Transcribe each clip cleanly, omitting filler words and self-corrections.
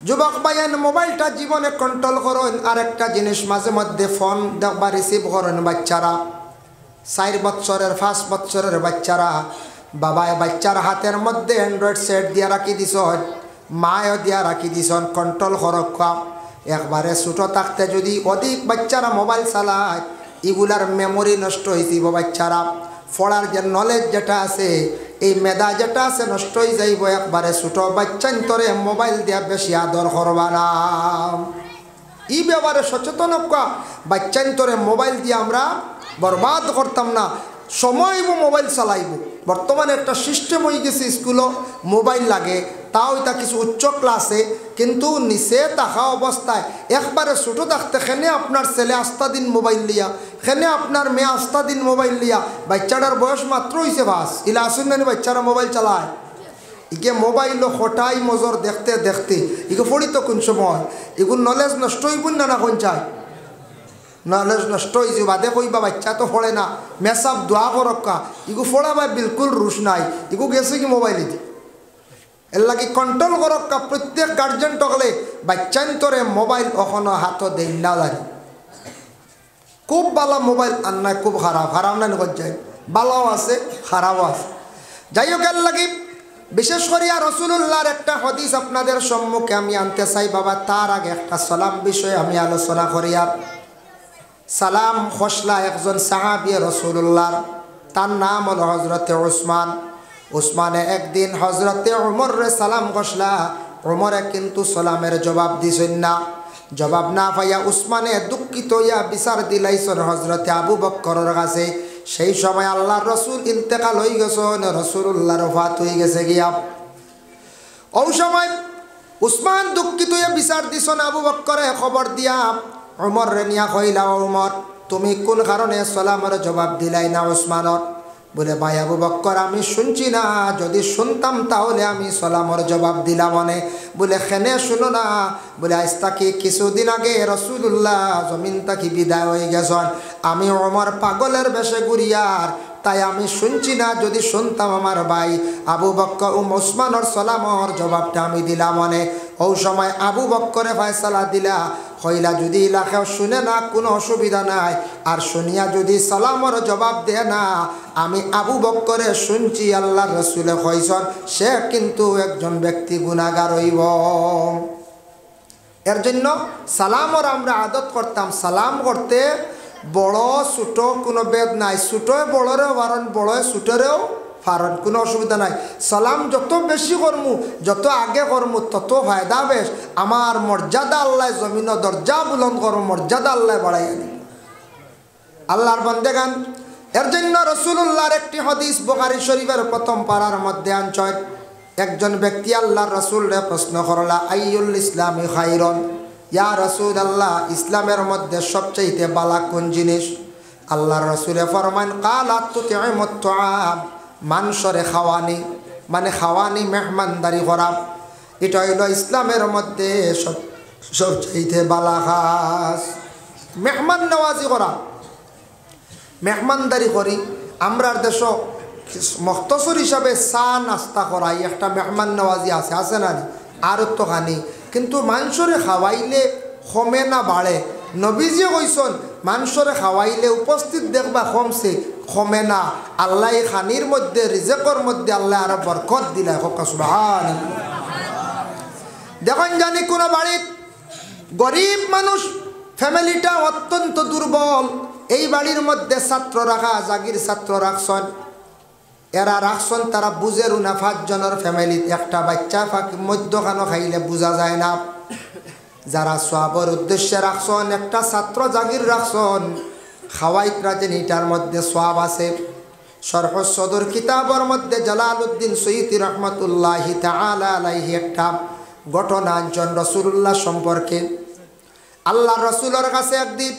যুবক ভাইয়েন মোবাইলটা জীবনে কন্ট্রোল করুন। আর একটা জিনিস মাঝে মধ্যে ফোন দেখবা রিসিভ করেন বাচ্চারা 4 বছরের 5 বছরের বাচ্চারা বাবায় বাচ্চার হাতের মধ্যে অ্যান্ড্রয়েড সেট দিয়া রাখি দিছ, মায়ও দিয়া রাখি দিছ, কন্ট্রোল করক্কা। একবারে ছোটো থাকতে যদি অধিক বাচ্চারা মোবাইল চালায় এগুলার মেমোরি নষ্ট হয়ে যাব, বাচ্চারা পড়ার যে নলেজ যেটা আছে এই মেধা যেটা আছে নষ্ট হয়ে যাইব। একবারে ছোটো বাচ্চান্তরে মোবাইল দিয়া বেশি আদর করবা না। এই ব্যাপারে সচেতন হক্কা, বাচ্চান্তরে মোবাইল দিয়ে আমরা বরবাদ করতাম না। সময়ব মোবাইল চালাইব। বর্তমানে একটা সিস্টেম হয়ে গেছে, স্কুলও মোবাইল লাগে, তাও এটা কিছু উচ্চ ক্লাসে, কিন্তু নিচে থাকা অবস্থায় একবারে ছোটো থাকতে খেনে আপনার ছেলে আস্তা দিন মোবাইল লিয়া, খেনে আপনার মেয়ে আস্তা দিন মোবাইল লিয়া। বাচ্চাটার বয়স মাত্র হয়েছে বাস, ইলা আসুন না বাচ্চারা মোবাইল চালায়। ইকে মোবাইল হঠাই মজর দেখতে দেখতে ইকে পড়ি তো কোন সময় এগুলো নলেজ নষ্ট হইব না, না কোন চাই নলেজ নষ্ট হয়েছে বাদে কইবা বাচ্চা তো পড়ে না, মেসাব দোয়া করক্কা ইগু পড়াবা বিলকুল রুশ নাই, ইগু গেছে কি মোবাইল দি। এর লাগে কন্ট্রোল করক্কা প্রত্যেক গার্জেন টকলে বাচ্চান্তরে মোবাইল কখনো হাত দেই না লাগে। খুব ভালো মোবাইল আর নাই খুব খারাপ, খারাপ না নিকট যায়, ভালোও আছে খারাপও আছে। যাই হোক এর লাগে বিশেষ করিয়া রসুল্লাহর একটা হাদিস আপনাদের সম্মুখে আমি আনতে চাই বাবা। তার আগে একটা সালাম বিষয়ে আমি আলোচনা করি। আর সালাম খসলা একজন সাহাবী রসুল্লাহর, তার নাম হল হজরতে উসমান। উসমানে একদিন হজরতে উমরে সালাম খসলা, উমরে কিন্তু সালামের জবাব দিছেন না। জবাব না পাইয়া উসমানে দুঃখিত হইয়া বিচার দিলাইছেন হজরতে আবু বকরের কাছে। সেই সময় আল্লাহর রসুল ইন্তেকাল হয়ে গেছেন, রসুল্লাহর ওফাত হয়ে গেছে গিয়া। ওই সময় উসমান দুঃখিত হইয়া বিচার দিছেন আবু বকরে খবর দিয়া উমর রে নিয়া কইলা, উমর তুমি কোন কারণে সালামের জবাব দিলাই না উসমানর? বলে ভাই আবু বকর আমি শুনছি না, যদি শুনতাম তাহলে আমি সালামের জবাব দিলাম মনে। বলে খেনে শুনো না, বলে আজ তাকি কিছুদিন আগে রসুল্লাহ জমিন তাকি বিদায় হয়ে গেছেন, আমি উমর পাগলের বেশে ঘুরিয়ার, তাই আমি শুনছি না, যদি শুনতাম আমার ভাই আবু বকর উসমানর সালামর জবাবটা আমি দিলাম মনে। ওই সময় আবু বকরে ফয়সালা দিলা হইলা যদি এলাকাও শুনে না কোনো অসুবিধা নাই, আর শুনিয়া যদি সালামর জবাব দেয় না, আমি আবু বকরে শুনছি আল্লাহ রসুলে কইছেন সে কিন্তু একজন ব্যক্তি গুনাহগার হইব। এর জন্য সালামর আমরা আদত করতাম। সালাম করতে বড় ছোট কোনো ভেদ নাই, ছোটে বড়রেও পারেন, বড়ে ছোটরেও পারেন, কোনো অসুবিধা নাই। সালাম যত বেশি করমু, যত আগে করমু তত ফায়দা বেশ। আমার মর্যাদা আল্লাহ জমিন দরজা বুলন্দ করম, মর্যাদা আল্লাহ বাড়াইয়া দিন আল্লাহর বন্দেগান। এর জন্য রসুল্লাহর একটি হাদিস বুখারী শরীফের প্রথম পারার মধ্যে আনছয়। একজন ব্যক্তি আল্লাহর রসুলরে প্রশ্ন করলা, আইয়ুল ইসলামি খাইরন, ইয়া রাসূলুল্লাহ ইসলামের মধ্যে সবচেয়ে বালা কোন জিনিস? আল্লাহর রসুলে ফরমান কালা তুতিমুত তুআম, মানুষরে খাওয়ানি, মানে খাওয়ানি মেহমানদারি করা, এটা হইল ইসলামের মধ্যে সবচেয়ে বালা কাজ। মেহমান নওয়াজি করা, মেহমানদারি করি। আমরার দেশ মখতসর হিসাবে চা নাস্তা করাই একটা মেহমান নওয়াজি আছে, আছে না? আর তো খানি, কিন্তু মানুষরে খাওয়াইলে কমে না বাড়ে। নবীজি কইসন মানুষরে খাওয়াইলে উপস্থিত দেখবা কমছে, কমে না। আল্লাহ খানির মধ্যে রিজেকর মধ্যে আল্লাহ আর বরকত দিলায়। সুবহানাল্লাহ। দেখুন জানি কোনো বাড়ির গরিব মানুষ, ফ্যামিলিটা অত্যন্ত দুর্বল, এই বাড়ির মধ্যে ছাত্র রাখা, জাগির ছাত্র রাখছেন, এরা রাখছেন তারা বুঝের না 5 জনের ফ্যামিলি, একটা বাচ্চা মধ্যখানো খাইলে বোঝা যায় না। যারা সওয়াবের উদ্দেশ্যে রাখছেন, একটা ছাত্র জাগির রাখছেন, খাওয়াইতরা যেন এটার মধ্যে সওয়াব আছে। শরহ সদর কিতাবের মধ্যে জালালউদ্দিন সৈয়দী রহমাতুল্লাহি তাআলা আলাইহি একটা ঘটনা আনছেন রাসূলুল্লাহ সম্পর্কে। আল্লাহ রাসূলের কাছে একদিন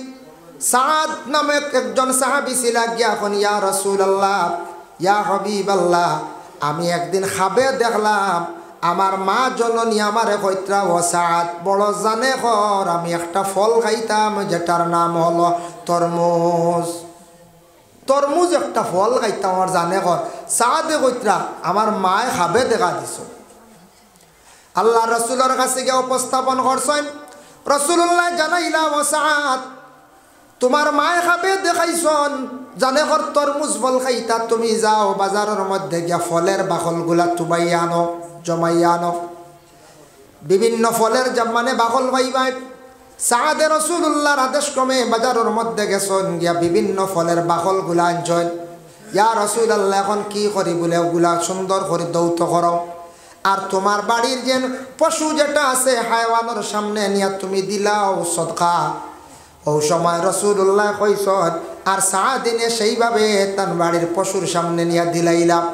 সাদ নামে একজন সাহাবী ছিল, গিয়া কোন ইয়া রাসূলুল্লাহ, ইয়া হাবিবাল্লাহ, আমি একদিন খাবে দেখলাম আমার মা জননী আমারে কইত্রা, ও সাদ বড় জানে কর আমি একটা ফল খাইতাম যেটার নাম হলো তরমুজ। তরমুজ একটা ফল খাইতাম আমার জানে কর। সাদে কইত্রা আমার মায় খাবে দেখা দিছ। আল্লাহ রসুলের কাছে গিয়ে উপস্থাপন করছেন। রসুল্লাহ জানাইলা ও সাদ, তোমার মায়ে খাবে দেখাইছন, জানে ঘর তরমুজ ফল খাইতা, তুমি যাও বাজারের মধ্যে গিয়া ফলের বাকলগুলা তুবাইয়া আনো, জমাইয়া আনো। বিভিন্ন ফলের মানে বাকল পাইবাই। সাদে রসুল্লাহর আদেশ ক্রমে বাজারের মধ্যে গেছেন, গিয়া বিভিন্ন ফলের বাকলগুলা আনছেন। ইয়া রসুল্লাহ, এখন কি করি বলে ওগুলা সুন্দর করে দৌত করো, আর তোমার বাড়ির যে পশু যেটা আছে হায়ওয়ানের সামনে নিয়ে তুমি দিলাও সদকা। ও সময় রসুল্লাহ কইসন, আর সাদিনে সেইভাবে তার বাড়ির পশুর সামনে নিয়ে দিলাইলাম।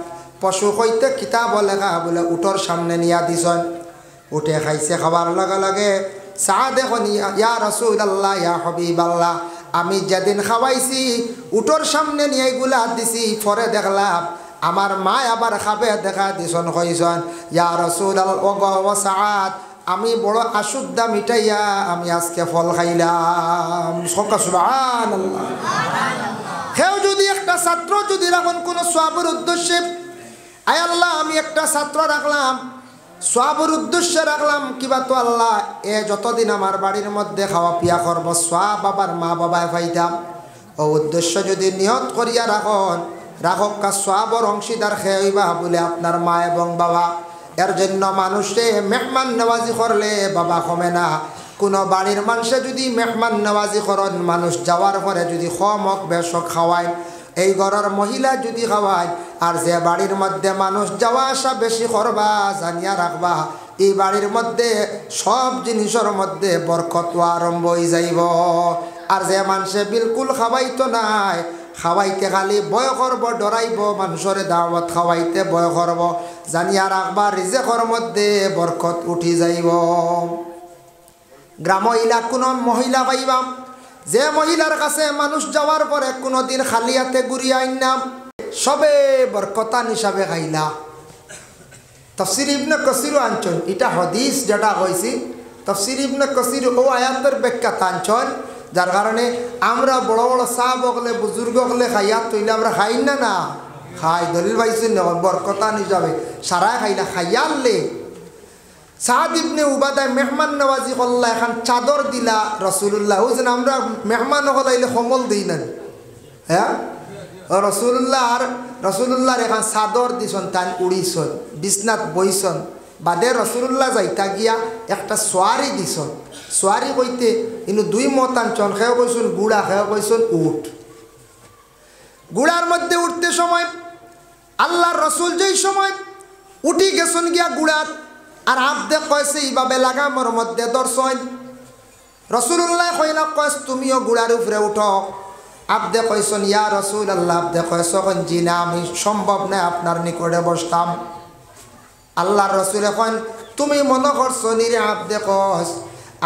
পশু হইতে কিতাব লেখা বলে উঠোর সামনে নিয়ে দিছন। উঠে খাইছে, খাবার লগে লগে সাদ এখন ইয়া রসুল্লাহ, ইয়া হাবিবাল্লাহ, আমি যেদিন খাওয়াইছি উঠোর সামনে নিয়ে এগুলা দিছি, পরে দেখলাম আমার মা আবার খাবে, দেখা দিছন কইসন ইয়া রাসূলুল্লাহ সাদ, আমি বড় আশুদ্ধা মিটাইয়া আমি আজকে ফল খাইলাম। সুবহানাল্লাহ। কেউ যদি একটা ছাত্র যদি রাখুন কোনো সওয়াবের উদ্দেশ্যে, আয় আল্লাহ আমি একটা ছাত্র রাখলাম, সওয়াবের উদ্দেশ্যে রাখলাম, কিবা তো আল্লাহ এ যতদিন আমার বাড়ির মধ্যে খাওয়া পিয়া করবো সওয়াব বাবার মা বাবায় পাইতাম। ও উদ্দেশ্য যদি নিয়ত করিয়া রাখুন, রাখক সওয়াবের অংশীদার খেয়েবা বলে আপনার মা এবং বাবা। এর জন্য মানুষে মেহমান নওয়াজি করলে বাবা কমে না। কোনো বাড়ির মানুষে যদি মেহমান নওয়াজি করেন, মানুষ যাওয়ার পরে যদি খমক বেশক খাওয়ায়, এই ঘরের মহিলা যদি খাওয়ায়, আর যে বাড়ির মধ্যে মানুষ যাওয়া আসা বেশি করবা, জানিয়া রাখবা এই বাড়ির মধ্যে সব জিনিসের মধ্যে বরকত আরম্ভ হয়ে যাইব। আর যে মানুষে বিলকুল খাওয়াইতো নাই, খাওয়াইতে খালি বয় করব, ডরাইব, মানুষের দাওয়াত খাওয়াইতে বয় করব, জানিয়া রাখবা রিজেকর মধ্যে বরকত উঠি যাইব। গ্রাম এলাকা কোনো মহিলা পাইবা, যে মহিলার কাছে মানুষ যাওয়ার পরে কোনোদিন খালি হাতে ঘুরিয়ে আইনাম, সবে বরকতান হিসাবে খাইলা। তাফসীর ইবনে কাসির আনছেন, এটা হাদিস যেটা হয়েছি, তাফসীর ইবনে কাসির ও আয়াতের ব্যাখ্যা আনছেন, যার কারণে আমরা বড় বড় সাহাব হলে বুজুর্গ হলে খাইয়া তৈলে আমরা খাই না, না খাই, দলিল পাইছি না বরকতান হিসাবে সারা খাইলা খাইয়া আনলে। সাদ ইবনে উবাদায় মেহমান নওয়াজি করলা, এখন চাদর দিলা রসুল্লাহ, ওই যেন আমরা মেহমান হলাইলে কমল দিই না, হ্যাঁ রসুল্লাহর এখন চাদর দিছন, তাই উড়িছন, বিছনাত বইছন, বাদে রসুল্লাহ যাইতা গিয়া একটা সোয়ারি দিছন। সোয়ারি কইতে কিন্তু দুই মত আনছন, খেয়ে কইছুন গুড়া, খেয়ে কইছুন উঠ। গুড়ার মধ্যে উঠতে সময় আল্লাহর রসুল যেই সময় উঠি গেছন গিয়া গুড়াত, আর আবদে কয়েছে এইভাবে লাগামর মধ্যে দর্শন। রসুল্লাহ কইনা কয়েস তুমিও গুড়ার উপরে উঠো। আবদে কইসন ইয়া রাসূলুল্লাহ, আবদে কয়েস জি না, আমি সম্ভব না আপনার নিকটে বসতাম। আল্লাহর রসুল এখন তুমি মনে করছো নিরে আবদে কস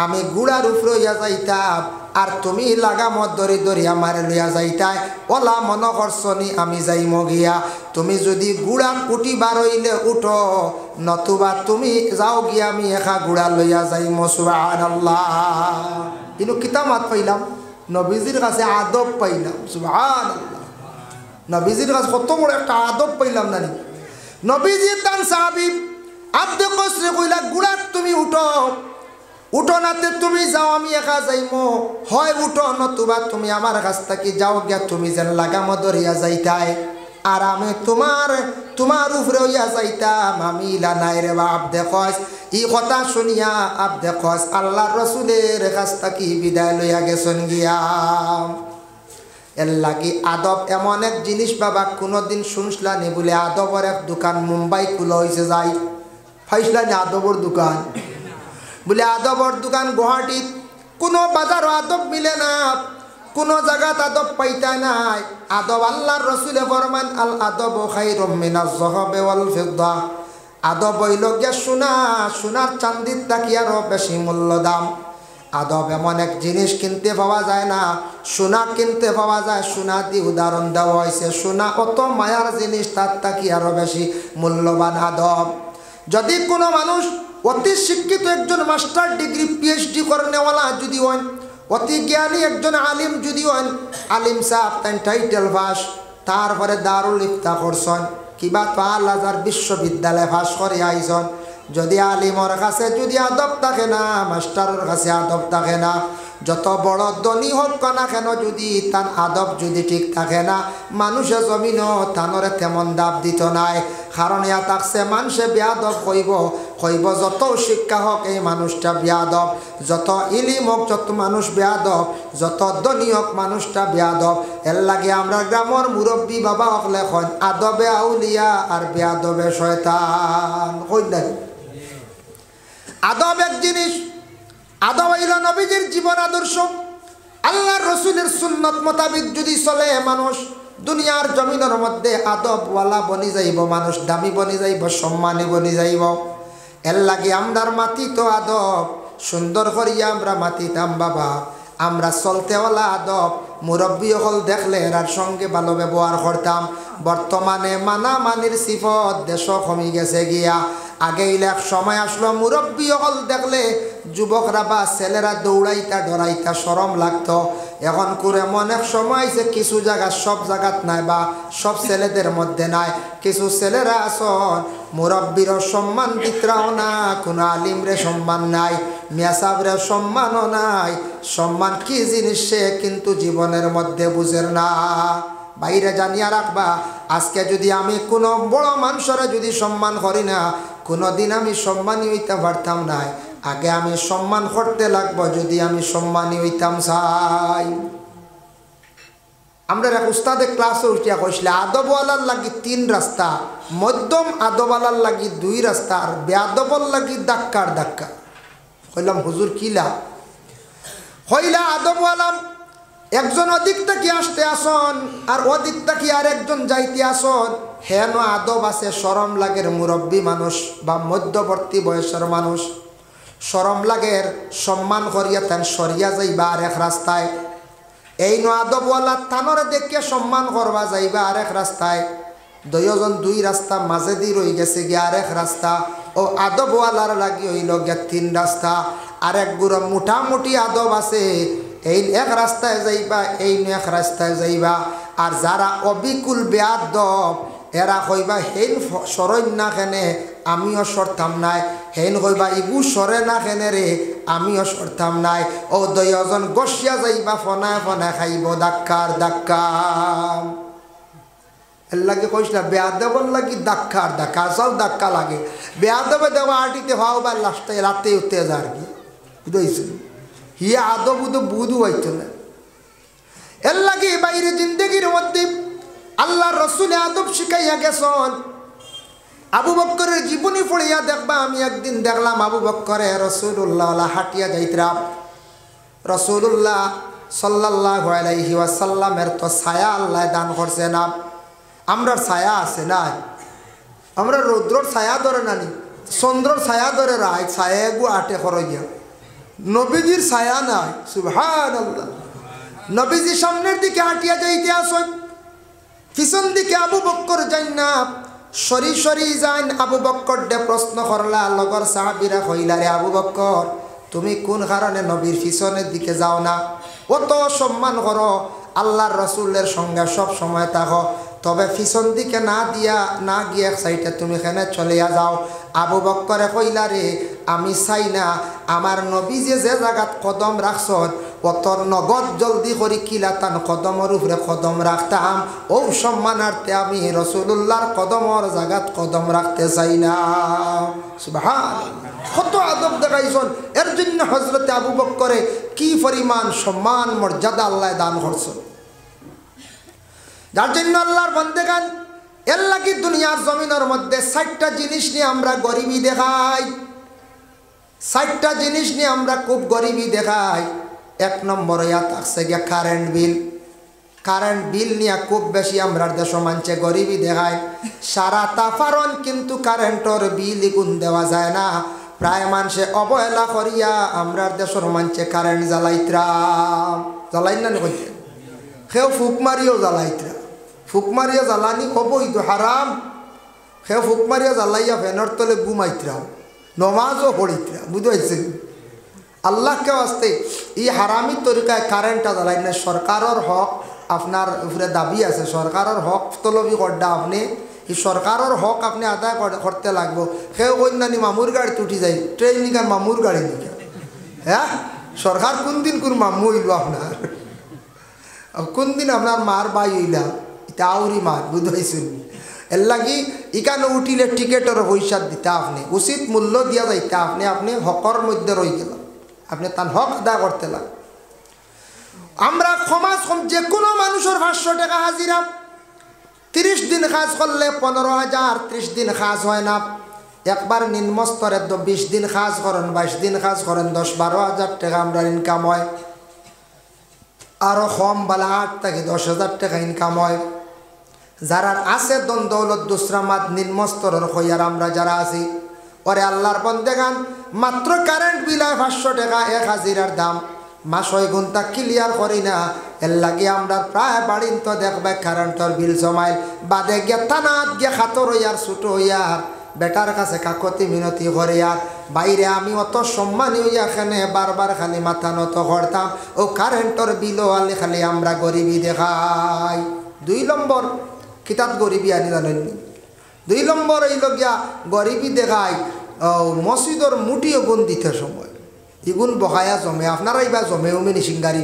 আমি গুড়ার উপরে ইয়া যাইতাম, আর তুমি লাগামত ধরি ধরি আমার লইয়া যাইতাই, ওলা মনে করছো নি আমি যাইম গিয়া। তুমি যদি গুড়া উঠি বারইলে উঠো, নতুবা তুমি যাও গিয়া আমি একা গুড়া লইয়া যাইম। সুবহানাল্লাহ। কিন্তু কিতামাত পাইলাম, নবীজির কাছে আদব পাইলাম। সুবহানাল্লাহ। নবীজির কাছে কত বড় একটা আদব পাইলাম না। নবীজি তান সাহাবী আবদে কসরে কইলা গুড়া তুমি উঠো, উঠো নাতে তুমি যাও আমি একা যাইমো, হয় উঠো নতুবা তুমি আমার কাছ থেকে যাও গিয়া তুমি যেন লাগাম ধরিয়া যাইতাই, আর আমি তোমার উপরে হইয়া যাইতাম, আমি ইলা নাই রে বাপ। দেখস ই কথা শুনিয়া আব দেখস আল্লাহর রসুলের কাছ থেকে বিদায় লইয়া গেছেন গিয়া। এর লাগি আদব এমন এক জিনিস বাবা, কোনোদিন শুনসলানি বলে আদবর এক দোকান মুম্বাই খুলে হয়েছে যাই, ফাইসলানি আদবর দোকান বলে আদবর দোকান গুয়াহাটিত কোনো বাজার আদব মিলে না, কোনো জায়গাত আদব পাইতা নাই। আদব আল্লাহর রসুলে ফরমান আল আদব খায়রুম মিনাজ যাহাবি ওয়াল ফিদ্দা, আদব হইল গিয়া সোনার চান্দির থাকি আরো বেশি মূল্য দাম। আদব এমন এক জিনিস কিনতে পাওয়া যায় না, সোনা কিনতে পাওয়া যায়, সোনা দিয়ে উদাহরণ দেওয়া হয়েছে, সোনা অত মায়ার জিনিস, তার থাকি আরো বেশি মূল্যবান আদব। যদি কোনো মানুষ অতি শিক্ষিত একজন মাস্টার ডিগ্রি পিএইচডি করেনেওয়ালা যদি হন, অতি জ্ঞানী একজন আলিম যদি হন, আলিম সাহেব তাই টাইটেল পাস, তারপরে দারুল ইফতা করছেন, কিবা তো আল আজহার বিশ্ববিদ্যালয় পাস করে আইসন, যদি আলিমর কাছে যদি আদব থাকে না, মাস্টারের কাছে আদব থাকে না, যত বড় ধনী হোক না কেন যদি তার আদব যদি ঠিক থাকে না, মানুষে জমিনও তানরে তেমন দাব দিত নাই। কারণ ইয়া থাকছে মানুষে বেয়াদব কইব যত শিক্ষা হোক এই মানুষটা বেয়াদব, যত ইলিম হোক যত মানুষ বেয়াদব, যত ধনী হোক মানুষটা বেয়াদব। এর লাগে আমরা গ্রামের মুরব্বী বাবা হকলে খন আদবে আউলিয়া আর বেয়াদবে শয়তান। কই দেন আদব এক জিনিস, আদব হইল নবীজির জীবন আদর্শ, আল্লাহর রসুলের সুন্নত মোতাবিক যদি চলে মানুষ দুনিয়ার জমিনের মধ্যে আদবওয়ালা বনি যাইব, মানুষ দামি বনি যাইব, সম্মানী বনি যাইব। এর লাগে আমরার মাটি তো আদব সুন্দর করিয়া আমরা মাতিতাম বাবা, আমরা চলতেওয়ালা আদব মুরব্বী হল দেখলে এরার সঙ্গে ভালো ব্যবহার করতাম। বর্তমানে মানামানির সিফত দেশ কমে গেছে গিয়া। আগে এক সময় আসলো মুরব্বী হল দেখলে যুবকরা বা ছেলেরা দৌড়াইতা ডরাইতা শরম লাগতো। এখন করে এমন এক সময় যে কিছু জায়গা, সব জায়গাত নাই বা সব ছেলেদের মধ্যে নাই, কিছু ছেলেরা আসন মুরব্বীর সম্মান দিতরাও না, কোনো আলিমরে সম্মান নাই, মেসাবরে সম্মানও নাই। সম্মান কি জিনিস সে কিন্তু জীবনের মধ্যে বুঝের না। বাইরে জানিয়া রাখবা, আজকে যদি আমি কোনো বড় মানুষরা যদি সম্মান করি না, কোনো দিন আমি সম্মানী হইতে পারতাম না। আগে আমি সম্মান করতে লাগবো যদি আমি সম্মানী হইতাম চাই। আমরা এক উস্তাদে ক্লাসে উঠিয়া কইসলে আদবওয়ালার লাগি 3 রাস্তা, মধ্যম আদবওয়ালার লাগি 2 রাস্তা, আর বেআদবর লাগি ধাক্কার ধাক্কা। কইলাম হুজুর কিলা? হইলা আদবওয়ালা একজন অধিক থেকে আসতে আসন আর অধিক থেকে আর একজন যাইতে আসন, হেন আদব আছে। শরম লাগের মুরব্বী মানুষ বা মধ্যবর্তী বয়সের মানুষ শরম লাগের সম্মান করিয়া তেন সরিয়া যাইবা আর এক রাস্তায়। এই আদবওয়ালা থানরে দেখে সম্মান করবা যাইবা আর এক রাস্তায়। দুইজন 2 রাস্তা মাঝে দিয়ে রয়ে গেছে গিয়ে আর এক রাস্তা। ও আদবওয়ালার লাগি হইল গিয়া 3 রাস্তা। আর এক গুড়ো মোটামুটি আদব আছে, এই এক রাস্তায় যাইবা, এই এক রাস্তায় যাইবা। আর যারা অবিকুল বেয়াদব এরা কইবা হেন সরই না কেনে আমিও সরতাম নাই, হেন কইবা ইবু সরে না কেনে রে আমিও সরতাম নাই। ও 2জন গসিয়া যাইবা, ফনায় ফনায় খাইব ধাক্কার ধাক্কা। এর লাগে কইস না বেয়াদবর লাগি ধাক্কার ধাক্কা, সব ধাক্কা লাগে। বেয়াদবে দেওয়া আটিতে হওয়া বা লাস্টে রাতে উঠতে যা আর কি বুঝেছি, হিয়া আদব উদব বুধু হইতো না। এর লাগে বাইরে জিন্দগির মধ্যে আল্লাহ রসুল আদব শিখাইয়া গেছেন। আবু বক্করের জীবনী পড়িয়া দেখবা, আমি একদিন দেখলাম আবু বক্করে রসুল্লাহ হাটিয়া যাইতরা। রসুল্লাহ সাল্লাল্লাহু আলাইহি ওয়াসাল্লামের তো ছায়া আল্লাহ দান করছে না। আমরা ছায়া আছে না, আমরা রৌদ্রর ছায়া ধরে নানি, চন্দ্রর ছায়া ধরে রায় ছায়া গু আটে খরইয়া। নবীজির ছায়া নাই, সুবহানাল্লাহ। নবীজি সামনের দিকে হাঁটিয়া যাইতে আসেন, পিছন দিকে আবু বক্কর যাই না, সরি সরি যান। আবু বক্কর ডে প্রশ্ন করলা, লগর সাহাবীরা কইলা রে আবু বক্কর তুমি কোন কারণে নবীর পিছনের দিকে যাও না? অত সম্মান করো, আল্লাহর রসুলের সঙ্গে সব সময় থাকো, তবে পিছন দিকে না দিয়া না গিয়ে এক সাইডে তুমি এখানে চলিয়া যাও। আবু বক্করে কইলা রে আমি চাই না আমার নবী যে জায়গাত কদম রাখছন অত নগদ জলদি করি কিলাতান কদমের উপরে কদম রাখতাম। ও সম্মানার্থে আমি রসুল্লাহর কদমর জায়গাত কদম রাখতে চাই না। সুবহানাল্লাহ, কত আদব দেখাইছন। এর জন্য হজরতে আবু বক্করে কি পরিমাণ সম্মান মর্যাদা আল্লাহ দান করছেন। যার জন্য আল্লাহর বান্দেগান এর লাগি দুনিয়ার জমিনের মধ্যে 4টা জিনিস নিয়ে আমরা গরিবি দেখাই। 4টা জিনিস নিয়ে আমরা খুব গরিবি দেখাই। 1 নম্বরে থাকছে গিয়া কারেন্ট বিল। কারেন্ট বিল নিয়ে খুব বেশি আমরা দেশ মানছে গরিবি দেখায়। সারা তাফারন কিন্তু কারেন্টর বিল গুণ দেওয়া যায় না। প্রায় মানুষে অবহেলা করিয়া আমরা দেশের মানছে কারেন্ট জ্বালাইতরাম, জ্বালাই না কইতে সেও ফুক মারিও জ্বালাইতরা। ফুক মারিয়া জ্বালানি অবৈধ হারাম। সেও ফুক মারিয়া জ্বালাইয়া ফ্যানের তলে ঘুমাইতরাও, নমাজও পড়িতরা। বুঝতে আল্লাহকে আসতে এই হারামি তরিকায় কারেন্টটা জ্বালাই না। সরকারের হক আপনার উপরে দাবি আছে, সরকারের হক তলবি করডা আপনি এই সরকারের হক আপনি আদায় করতে লাগবো। সেও অন্যান্য মামুর গাড়িতে উঠি যায়, ট্রেনিং আর মামুর গাড়ি নিকা। হ্যাঁ, সরকার কোন দিন কোন মামু হইল আপনার, কোন দিন আপনার মার বাই হইলা, এটা আউরি মার বুঝাইছেন। এর লাগি ইকানে উঠিলে টিকেটের পয়সা দিতে আপনি উচিত মূল্য দিয়া যাইতে আপনি আপনি হকর মধ্যে রয়ে গেল, আপনি তার হক আদায় করতে লাগ। আমরা সমাজ যে কোনো মানুষের 500 টাকা হাজিরা, 30 দিন কাজ করলে 15,000, 30 দিন কাজ হয় না, একবার নিম্ন স্তরে 20 দিন কাজ করেন, 22 দিন কাজ করেন, 10-12,000 টাকা আমরা ইনকাম হয়। আরও কম বালা 8 থেকে 10,000 টাকা ইনকাম হয়। যারা আছে দন দৌলত দুসরামাত নিম্ন স্তরের হইয়ার আমরা যারা আছি, ওরে আল্লাহর বন্দেগান মাত্র কারেন্ট বিল 500 টাকা এক হাজিরার দাম, মাস 6 ঘন্টা ক্লিয়ার করি না। এর লাগে আমরা প্রায় বাড়িন তো দেখবে কারেন্টের বিল জমাইল বাদে গিয়ে থানাত গিয়ে খাতর হইয়ার ছোট হইয়ার বেটার কাছে কাকতি মিনতি করে। আর বাইরে আমি অত সম্মানী হইয়া এখানে বারবার খালি মাথা নত করতাম, ও কারেন্টের বিলও আলে খালি আমরা গরিবি দেখাই। 2 নম্বর কিতাব গরিবি আনি জানেননি। 2 নম্বর এই লগিয়া গরিবি দেখাই মসজিদর মুঠি গুণ দিতে সময় ইগুন বহায়া জমে, আপনারা ইবা জমে উমেনি সিঙ্গারি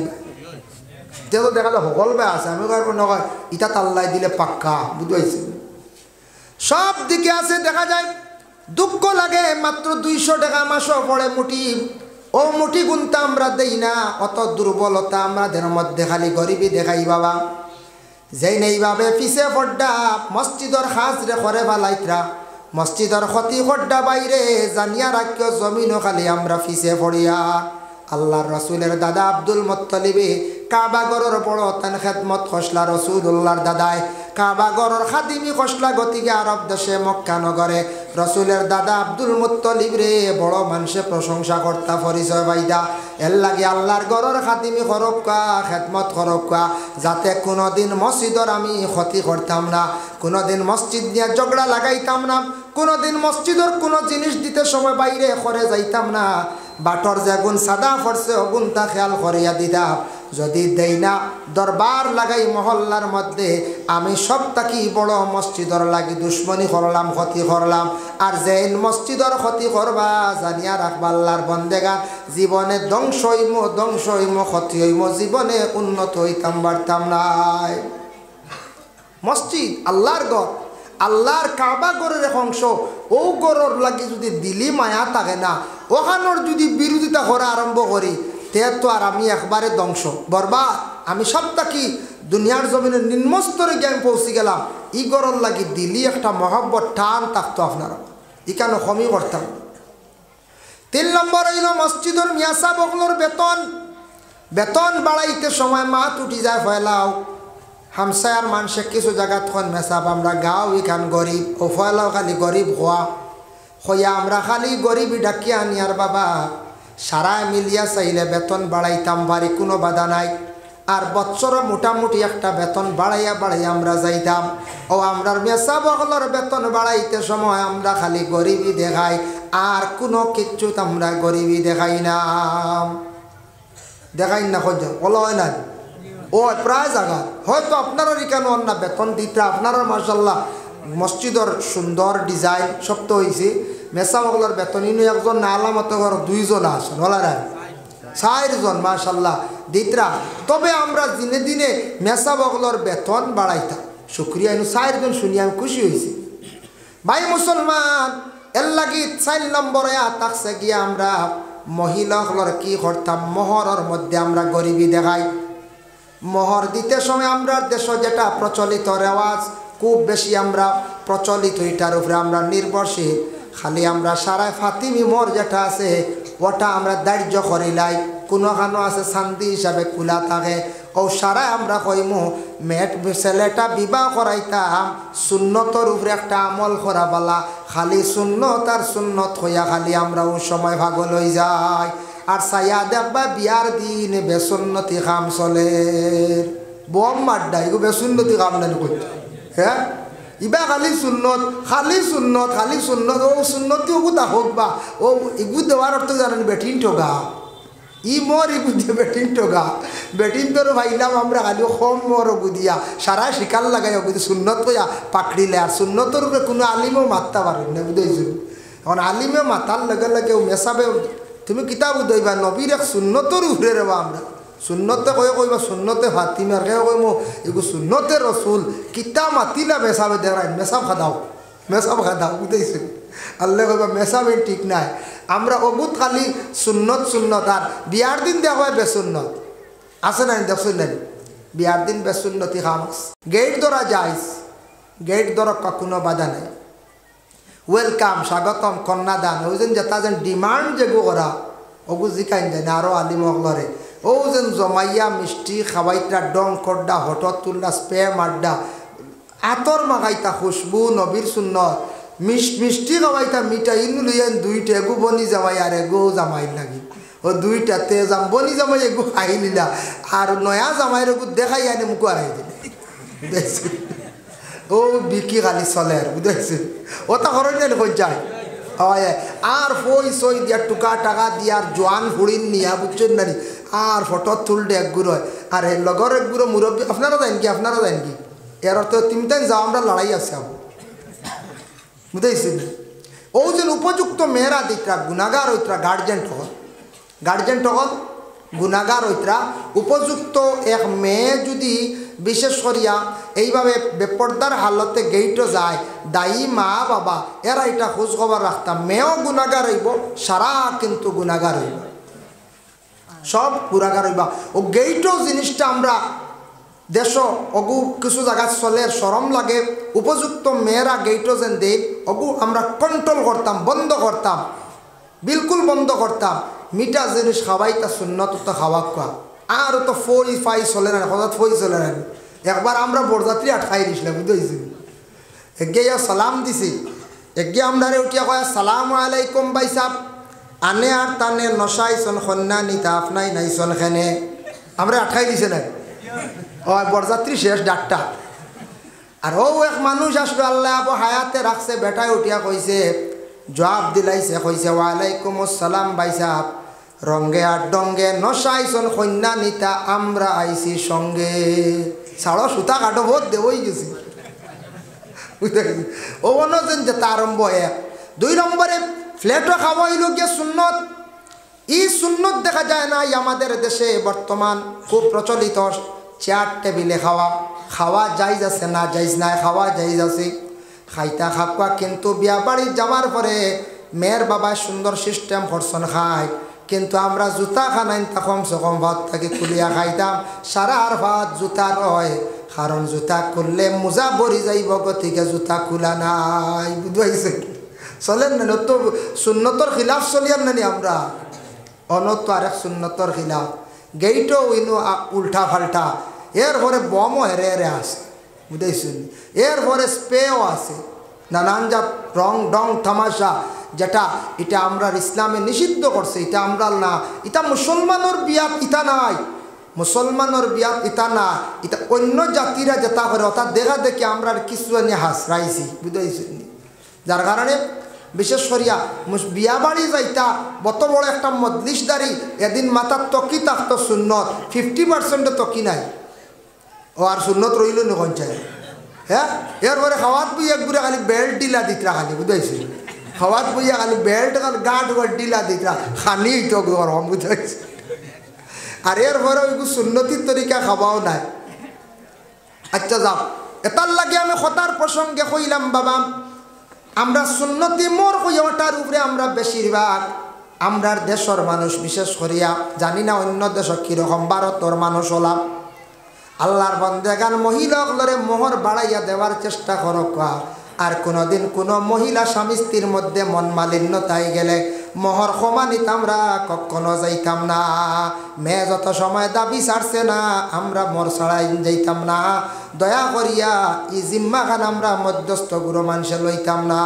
তো দেখা যায় সকল বে আছে। আমি নয় ইটা তাল্লাই দিলে পাক্কা বুঝাইছি, সব দিকে আছে দেখা যায়। দুঃখ লাগে মাত্র 200 টাকা মাসও পড়ে মুঠি, ও মুঠি গুনতে আমরা দেই না। অত দুর্বলতা আমাদের মধ্যে, খালি গরিবি দেখাই বাবা। যেই নেইভাবে পিছে পড়ডা মসজিদর হাজরে করে বালাইতরা, মসজিদর ক্ষতি পড়ডা বাইরে জানিয়া রাখিও জমিনও খালি আমরা পিছে পড়িয়া। আল্লাহর রসুলের দাদা আব্দুল মুত্তালিবে কাবাগরের বড় তান খেদমত খসলা। রসুল্লাহর দাদায় কাবাগরের খাদিমি খসলা, গতিকে আরব দেশে মক্কা নগরে রসুলের দাদা আব্দুল মুত্তালিব রে বড় মানুষে প্রশংসা কর্তা পরিচয় বাইদা। এর লাগে আল্লাহর গরের খাদিমি খরক্কা খেদমত খরক্কা, যাতে কোনোদিন মসজিদর আমি ক্ষতি করতাম না, কোনোদিন মসজিদ নিয়ে ঝগড়া লাগাইতাম না, কোনোদিন মসজিদর কোনো জিনিস দিতে সময় বাইরে করে যাইতাম না। বাটর যে গুণ সাদা পড়ছে অগুণটা খেয়াল করিয়া দিতাম। যদি দেই না দরবার লাগাই মহল্লার মধ্যে, আমি সব তাকি বড় মসজিদর লাগি দুশ্মনী করলাম, ক্ষতি করলাম। আর যে মসজিদর ক্ষতি করবা জানিয়া রাখবা আল্লাহর বন্দেগান জীবনে ধ্বংস হইম ক্ষতি হইম, জীবনে উন্নত হইতাম পারতাম নাই। মসজিদ আল্লাহর ঘর, আল্লাহর কাবা গরের এক অংশ, ও গরর লাগি যদি দিলি মায়া থাকে না, ওখানোর যদি বিরোধিতা করা আরম্ভ করি তে তো আর আমি একবারে ধ্বংস বরবাদ। আমি সব থাকি দুনিয়ার জমিনের নিম্নস্তরে গিয়ে আমি পৌঁছে গেলাম। ই গরর লাগি দিলি একটা মহব্বত টান থাকতো আপনারা, ই কেন কমই করতাম। 3 নম্বর হইল মসজিদের মিয়াসা বগলোর বেতন বাড়াইতে সময় মাত উঠি যায় ফয়লাও। হামসায়ার মানুষে কিছু জায়গাত খন মেসাব আমরা গাঁও এখান গরিব, ও ফয়লাও খালি গরিব হইয়া আমরা খালি গরিবই ডাকিয়া আনি। আর বাবা সারা মিলিয়া চাইলে বেতন বাড়াইতাম পারি, কোনো বাধা নাই। আর বৎসরে মোটামুটি একটা বেতন বাড়াইয়া আমরা যাইতাম। ও আমরার মেসা বগলর বেতন বাড়াইতে সময় আমরা খালি গরিবই দেখাই, আর কোনো কিচ্ছু আমরা গরিবই দেখাই না খোঁজ বলা হয় না। ও প্রায় জায়গা হয়তো আপনারও কেন না বেতন দিতে, আপনারও মার্শাল্লাহ মসজিদর সুন্দর ডিজাইন সব তো হয়েছে। মেসা বগলর বেতন ইনু একজন না আলামত ঘর 2 জন আসেন বলা না 4 জন মার্শাল্লাহ দিতরা। তবে আমরা দিনে দিনে মেসা বগলর বেতন বাড়াইতাম, শুক্রিয়া ইনু 4 জন শুনি আমি খুশি হয়েছি। ভাই মুসলমান এর লাগি 4 নম্বরে থাকছে গিয়ে আমরা মহিলাগুলোর কি করতাম, মোহরের মধ্যে আমরা গরিবি দেখাই। মোহর দিতে সময় আমরা দেশ যেটা প্রচলিত রেওয়াজ খুব বেশি আমরা প্রচলিত, এটার উপরে আমরা নির্ভরশীল। খালি আমরা সারায় ফাতিমি মোহর যেটা আছে ওটা আমরা দাহ্য করিলাই, কোনোখানো আছে শান্তি হিসাবে খোলা থাকে। ও সারায় আমরা কইমু মেট ছেলেটা বিবাহ করাইতাম সুন্নতর উপরে একটা আমল করা বলা, খালি সুন্নত আর সুন্নত হইয়া খালি আমরা ওই সময় ভাগল হয়ে যাই। আর সাইয়া দেখবা বিয়ার দিন বেসুন্নতি কাম চলে, বম মাড্ডা এগো বেসুন্নতি কাম নানি করতে। হ্যাঁ ইবা খালি সুন্নত ও সুন্নতি ওগু হোক বা ও এগু দেওয়ার অর্থ জানেন বেঠিন ঠোকা, ই মর ই বুঝে বেটিন টোগা বেটিন তোর ভাইলাম আমরা খালি কম মর গুদিয়া সারা শিকার লাগাই বুঝি সুন্নত কইয়া পাকড়িলে আর সুন্নতর উপরে কোনো আলিমও মারতে পারেন না বুঝেছি এখন আলিমে মাতার লগে লগে মেসাবে তুমি কিতাব দইবা নবীর এক সুন্নতর উপরে রেবা আমরা সুন্নতে কইবা সুন্নতে ফাতিমার কে কইমো এগু সুন্নতে রসুল কিতা মাতিলা মেসাবে দেখাই মেসাব খাদাও বুঝেছি আল্লাহ কইবা মেসাবে ঠিক নাই আমরা অবুত খালি সুন্নত আর বিয়ার দিন দেখা হয় বেসুন্নত আছে না দেখছেন না বিয়ার দিন বেসুন্নতি খামাস গেট ধরা যাইস গেট ধরা কোনো বাধা নাই ওয়েলকাম স্বাগতম কন্যাদান ওই যেন যেটা যেন ডিমান্ড যেগু করা ওগু জিকাইন যায় না আরও আলিমকলরে ও যেন জমাইয়া মিষ্টি খাওয়াইতা ডং কড্ডা হঠত তুল্লা স্প্রে মাড্ডা আতর মাগাইতা খুশবু নবীর সুন্নত মিষ্টি খাওয়াইতা মিঠাই লইয়েন দুইটা এগু বনি জামাই আর এগু জামাই লাগি ও দুইটাতে যাম বনি জামাই এগু খাই নিলা আর নয়া জামাইয়ের এগু দেখাই আনি মুখু আড়াই দিলে বুঝেছি ও বিকি খালি চলে আর বুঝেছি ওটা খরচ নেই যায় হয় আর ফই সই দিয়া টুকা টাকা দিয়ার জোয়ান হুড়িন নিয়া বুঝছেন না আর ফটো তুলতে একগুড়ো হয় আর এর লগর একগুড়ো মুরব্বী আপনারা যান কি এর অর্থ তিনটাই যাও আমরা লড়াই আছে আবু বুঝেছি ও যেন উপযুক্ত মেয়েরা দিতরা গুণাগার হইতরা গার্জেন টকল গুণাগার হইতরা উপযুক্ত এক মেয়ে যদি বিশেষ করিয়া এইভাবে বেপর্দার হালতে গেইটও যায় দায়ী মা বাবা এরা এটা খোঁজ খবর রাখতাম মেয়েও গুণাগার হইব সারা কিন্তু গুণাগার হইব সব গুণাগার হইবা ও গেইটও জিনিসটা আমরা দেশ অগু কিছু জায়গা চলে সরম লাগে উপযুক্ত মেয়েরা গেইটও যেন দেই অগু আমরা কন্ট্রোল করতাম বন্ধ করতাম বিলকুল বন্ধ করতাম মিঠা জিনিস খাওয়াইতা সুন্নত তো খাওয়া খোয়া আর তো ফই ফাই চলে না হঠাৎ ফই চলে না একবার আমরা বরযাত্রী আটকাই দিছিলাম বুঝেছি এগিয়ে সালাম দিছি এগিয়ে আমরা উঠিয়া কয় সালাম আলাইকুম ভাই সাহ আনে আর তানে নশাইছন কন্যা নিতা আপনাই নাইছন খেনে আমরা আটকাই দিছে না ও বরযাত্রী শেষ ডাক্তার আর ও এক মানুষ আসবে আল্লাহ আবু হায়াতে রাখছে বেটায় উঠিয়া কইছে জবাব দিলাইছে কইছে ওয়ালাইকুম আসসালাম ভাই সাহ রঙ্গে আর ডঙ্গে নশাইছন কন্যা নিতা আমরা আইছি সঙ্গে ছাড়ো সুতা কাটো বোধ দেবই গেছি বুঝতে গেছি ও যেন যেটা আরম্ভ এক 2 নম্বরে ফ্ল্যাটও খাওয়া হইল গিয়ে সুন্নত ই সুন্নত দেখা যায় না আমাদের দেশে বর্তমান খুব প্রচলিত চেয়ার টেবিলে খাওয়া যাইজ আছে না যাইজ নাই খাওয়া যাইজ আছে খাইতা খাপা কিন্তু বিয়া বাড়ি যাওয়ার পরে মেয়ের বাবা সুন্দর সিস্টেম করছন খায় কিন্তু আমরা জুতা খানাইন তা কমসে কম ভাত থাকি খুলিয়া খাইতাম সারা আর ভাত জুতা রয় কারণ জুতা খুললে মোজা ভরি যাইব গতিকে জুতা খোলা নাই বুঝাইছে চলেন না তো সুন্নতর খিলাফ চলিয়ার নানি আমরা অনত আরেক সুন্নতর খিলাফ গেইটও ইনো উল্টা ফাল্টা এরপরে বমও হেরে হেরে আসে বুঝাইছেন এরপরে স্প্রেও আছে নানান জাত রং ডং তামাশা যেটা এটা আমরা ইসলামে নিষিদ্ধ করছে এটা আমরা না এটা মুসলমানের বিয়াত ইটা নাই মুসলমানের বিয়াত ইটা না এটা অন্য জাতিরা যেটা করে অর্থাৎ দেখা দেখি আমরা কিছু নিয়ে হাসরাইছি বুঝাইছেন যার কারণে বিশেষ করিয়া বিয়া বাড়ি যাইতা বত বড় একটা মজলিসদারি এদিন মাথার তকি থাকতো সুন্নত 50% তকি নাই ও আর সুন্নত রইল না কঞ্চায় হ্যাঁ এরপরে খাওয়াত বই একগুড়ে খালি বেল্ট ডিলা দিতরা খালি বুঝাইছি খাওয়াত বইয়া খালি বেল্ট খালি গাঁট ডিলা দিতরা খানি তো গরম বুঝাইছি আর এরপরে ওইগু সুন্নতির তরিকা খাওয়াও নাই আচ্ছা যাও এটার লাগে আমি কথার প্রসঙ্গে কইলাম বাবা আমরা সুন্নতি মোর কইটার উপরে আমরা বেশিরভাগ আমরার দেশের মানুষ বিশেষ করিয়া জানি না অন্য দেশ কীরকম ভারতর মানুষ হলাম আল্লাহর বন্দেগান মহিলাগুলোরে মোহর বাড়াইয়া দেওয়ার চেষ্টা করক আর কোনোদিন কোনো মহিলা স্বামী স্ত্রীর মধ্যে মন মালিন্যতায় গেলে মোহর ক্ষমা নিতাম আমরা কখনো যাইতাম না মেয়ে যত সময় দাবি ছাড়ছে না আমরা মোর ছাড়াই যাইতাম না দয়া করিয়া ই জিম্মাখান আমরা মধ্যস্থ গুরু মানুষে লইতাম না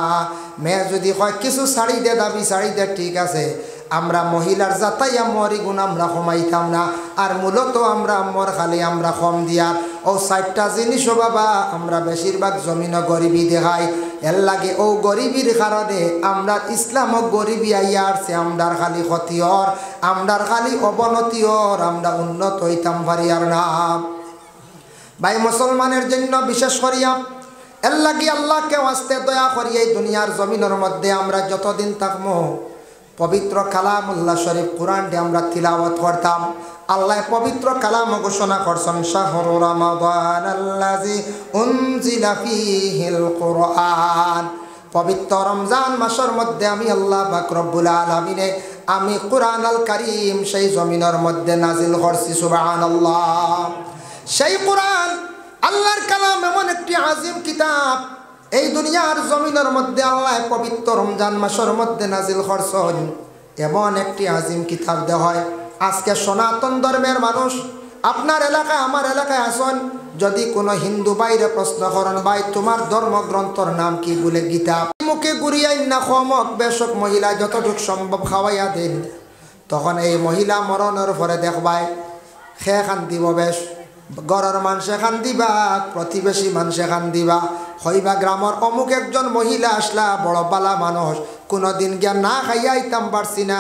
মেয়ে যদি কয় কিছু ছাড়ি দে দাবি ছাড়ি দে ঠিক আছে আমরা মহিলার যাতাইয়া মরি গুণ আমরা কমাইতাম না আর মূলত আমরা মর খালি আমরা কম দিয়ার ও 60টা জিনিসও বাবা আমরা বেশিরভাগ জমিন গরিবী দেখাই এর লাগে ও গরিবির কারণে আমরা ইসলাম গরিবি আইয়া আসছে, আমরার খালি ক্ষতির, আমরার খালি অবনতির, আমরা উন্নত হইতাম পারি আর না। ভাই মুসলমানের জন্য বিশেষ করিয়া এর লাগি আল্লাহকে ওয়াস্তে দয়া করি এই দুনিয়ার জমিনের মধ্যে আমরা যতদিন থাকবো পবিত্র কালামুল্লাহ শরীফ কোরআনটি আমরা তিলাওয়াত করতাম। আল্লাহ পবিত্র কালাম ঘোষণা করছেন শাহরু রমাদানাল্লাযী উনজিলা ফীহিল কুরআন, পবিত্র রমজান মাসের মধ্যে আমি আল্লাহ পাক রব্বুল আলামিনে আমি কুরআন আল কারীম সেই জমিনের মধ্যে নাজিল করছি। সুবহানাল্লাহ। সেই কুরআন আল্লাহর কালাম এমন একটি আজিম কিতাব, এই দুনিয়ার জমিনের মধ্যে আল্লাহ পবিত্র রমজান মাসের মধ্যে নাজিল করছেন এমন একটি আজিম কিতাব দেওয়া হয়। আজকে সনাতন ধর্মের মানুষ আপনার এলাকায় আমার এলাকায় আসেন, যদি কোনো হিন্দু বাইরে প্রশ্ন করেন ভাই তোমার ধর্মগ্রন্থর নাম কি, বলে গীতা, মুখে গুড়িয়াই না খমক বেশক মহিলা যতটুকু সম্ভব খাওয়াইয়া দেন, তখন এই মহিলা মরণের পরে দেখবাই খে খান দিব, বেশ গড়ের মানুষে খান দিবা, প্রতিবেশী মানুষে খান দিবা, হইবা গ্রামের অমুক একজন মহিলা আসলা বড় বালা মানুষ, কোনোদিন গিয়া না খাইয়া আইতাম পারছি না,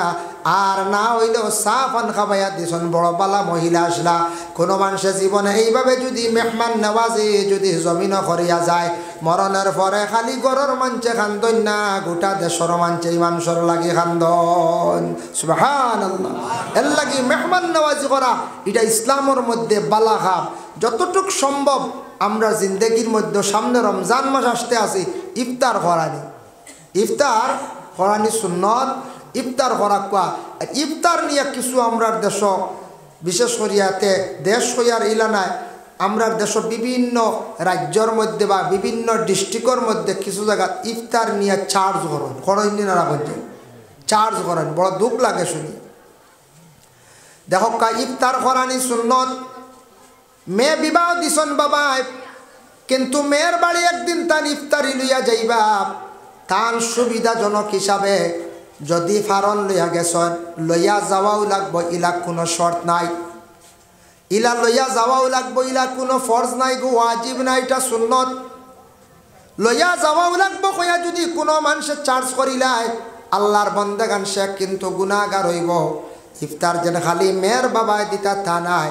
আর না হইলেও চা পান খাবাইয়া দিছন বড় বালা মহিলা আসলা। কোনো মানুষের জীবনে এইভাবে যদি মেহমান নেওয়াজি যদি জমিন করিয়া যায়, মরণের পরে খালি গড়ের মানুষে খান্দন না, গোটা দেশের মানুষে মানুষের লাগি খান্দন। সুবহানাল্লাহ। এর লাগি মেহমান নেওয়াজি করা এটা ইসলামের মধ্যে বালা খাপ। যতটুক সম্ভব আমরা জিন্দগির মধ্যে সামনে রমজান মাস আসতে আসি, ইফতার করানি, ইফতার করানি সুন্নত, ইফতার করা কোয়া। ইফতার নিয়ে কিছু আমরার দেশ বিশেষ করিয়াতে দেশ হইয়ার ইলানায় আমরার দেশ বিভিন্ন রাজ্যর মধ্যে বা বিভিন্ন ডিস্ট্রিক্টর মধ্যে কিছু জায়গা ইফতার নিয়ে চার্জ করেন, করেন না করছেন, চার্জ করেন, বড় দুঃখ লাগে শুনি। দেখো কা ইফতার করানি সুন্নত, মেয়ে বিবাহ দিছন বাবায়, কিন্তু মেয়ের বাড়ি একদিন তার ইফতারি লইয়া যাইবা, তার সুবিধাজনক হিসাবে যদি ফারন লইয়া গেছেন লইয়া যাওয়াও লাগবো, ইলা কোনো শর্ত নাই, ইলা লইয়া যাওয়াও লাগবো, ইলা কোনো ফরজ নাই গো, ওয়াজিব নাই, এটা সুন্নত। লইয়া যাওয়াও লাগবো কইয়া যদি কোনো মানুষের চার্জ করিলাই আল্লাহর বন্দেগান সে কিন্তু গুনাহগার হইব। ইফতার যেন খালি মেয়ের বাবায় দিতা তা নাই,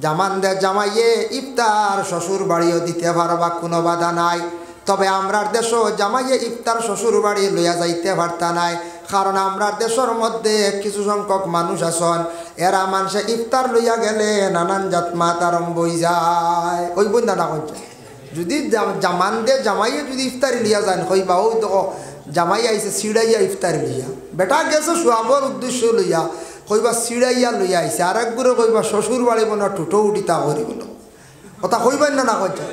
জামান দে জামাইয়ে ইফতার শ্বশুর বাড়িও দিতে পারবা, কোনো বাধা নাই। তবে আমরার দেশও জামাইয়ে ইফতার শ্বশুর বাড়ি লইয়া যাইতে পারতা নাই, কারণ আমরার দেশের মধ্যে কিছু সংখ্যক মানুষ আছেন এরা মানুষে ইফতার লইয়া গেলে নানান জাত মাত আরম্ভ হয়ে যায়। ওই বন্ধা না করছে যদি জামান দে জামাইয়ে যদি ইফতারি লিয়া যান কইবা ওই তো জামাই আইসে সিঁড়াইয়া ইফতারি লইয়া, বেটা গেছে সোয়াবর উদ্দেশ্য লইয়া কইবা সিঁড়াইয়া লইয়া আইসে, আর একগুলো কইবা শ্বশুর বাড়ি বোনা টুটো উঠিতা করিব না, কথা কইবেন না না করছে।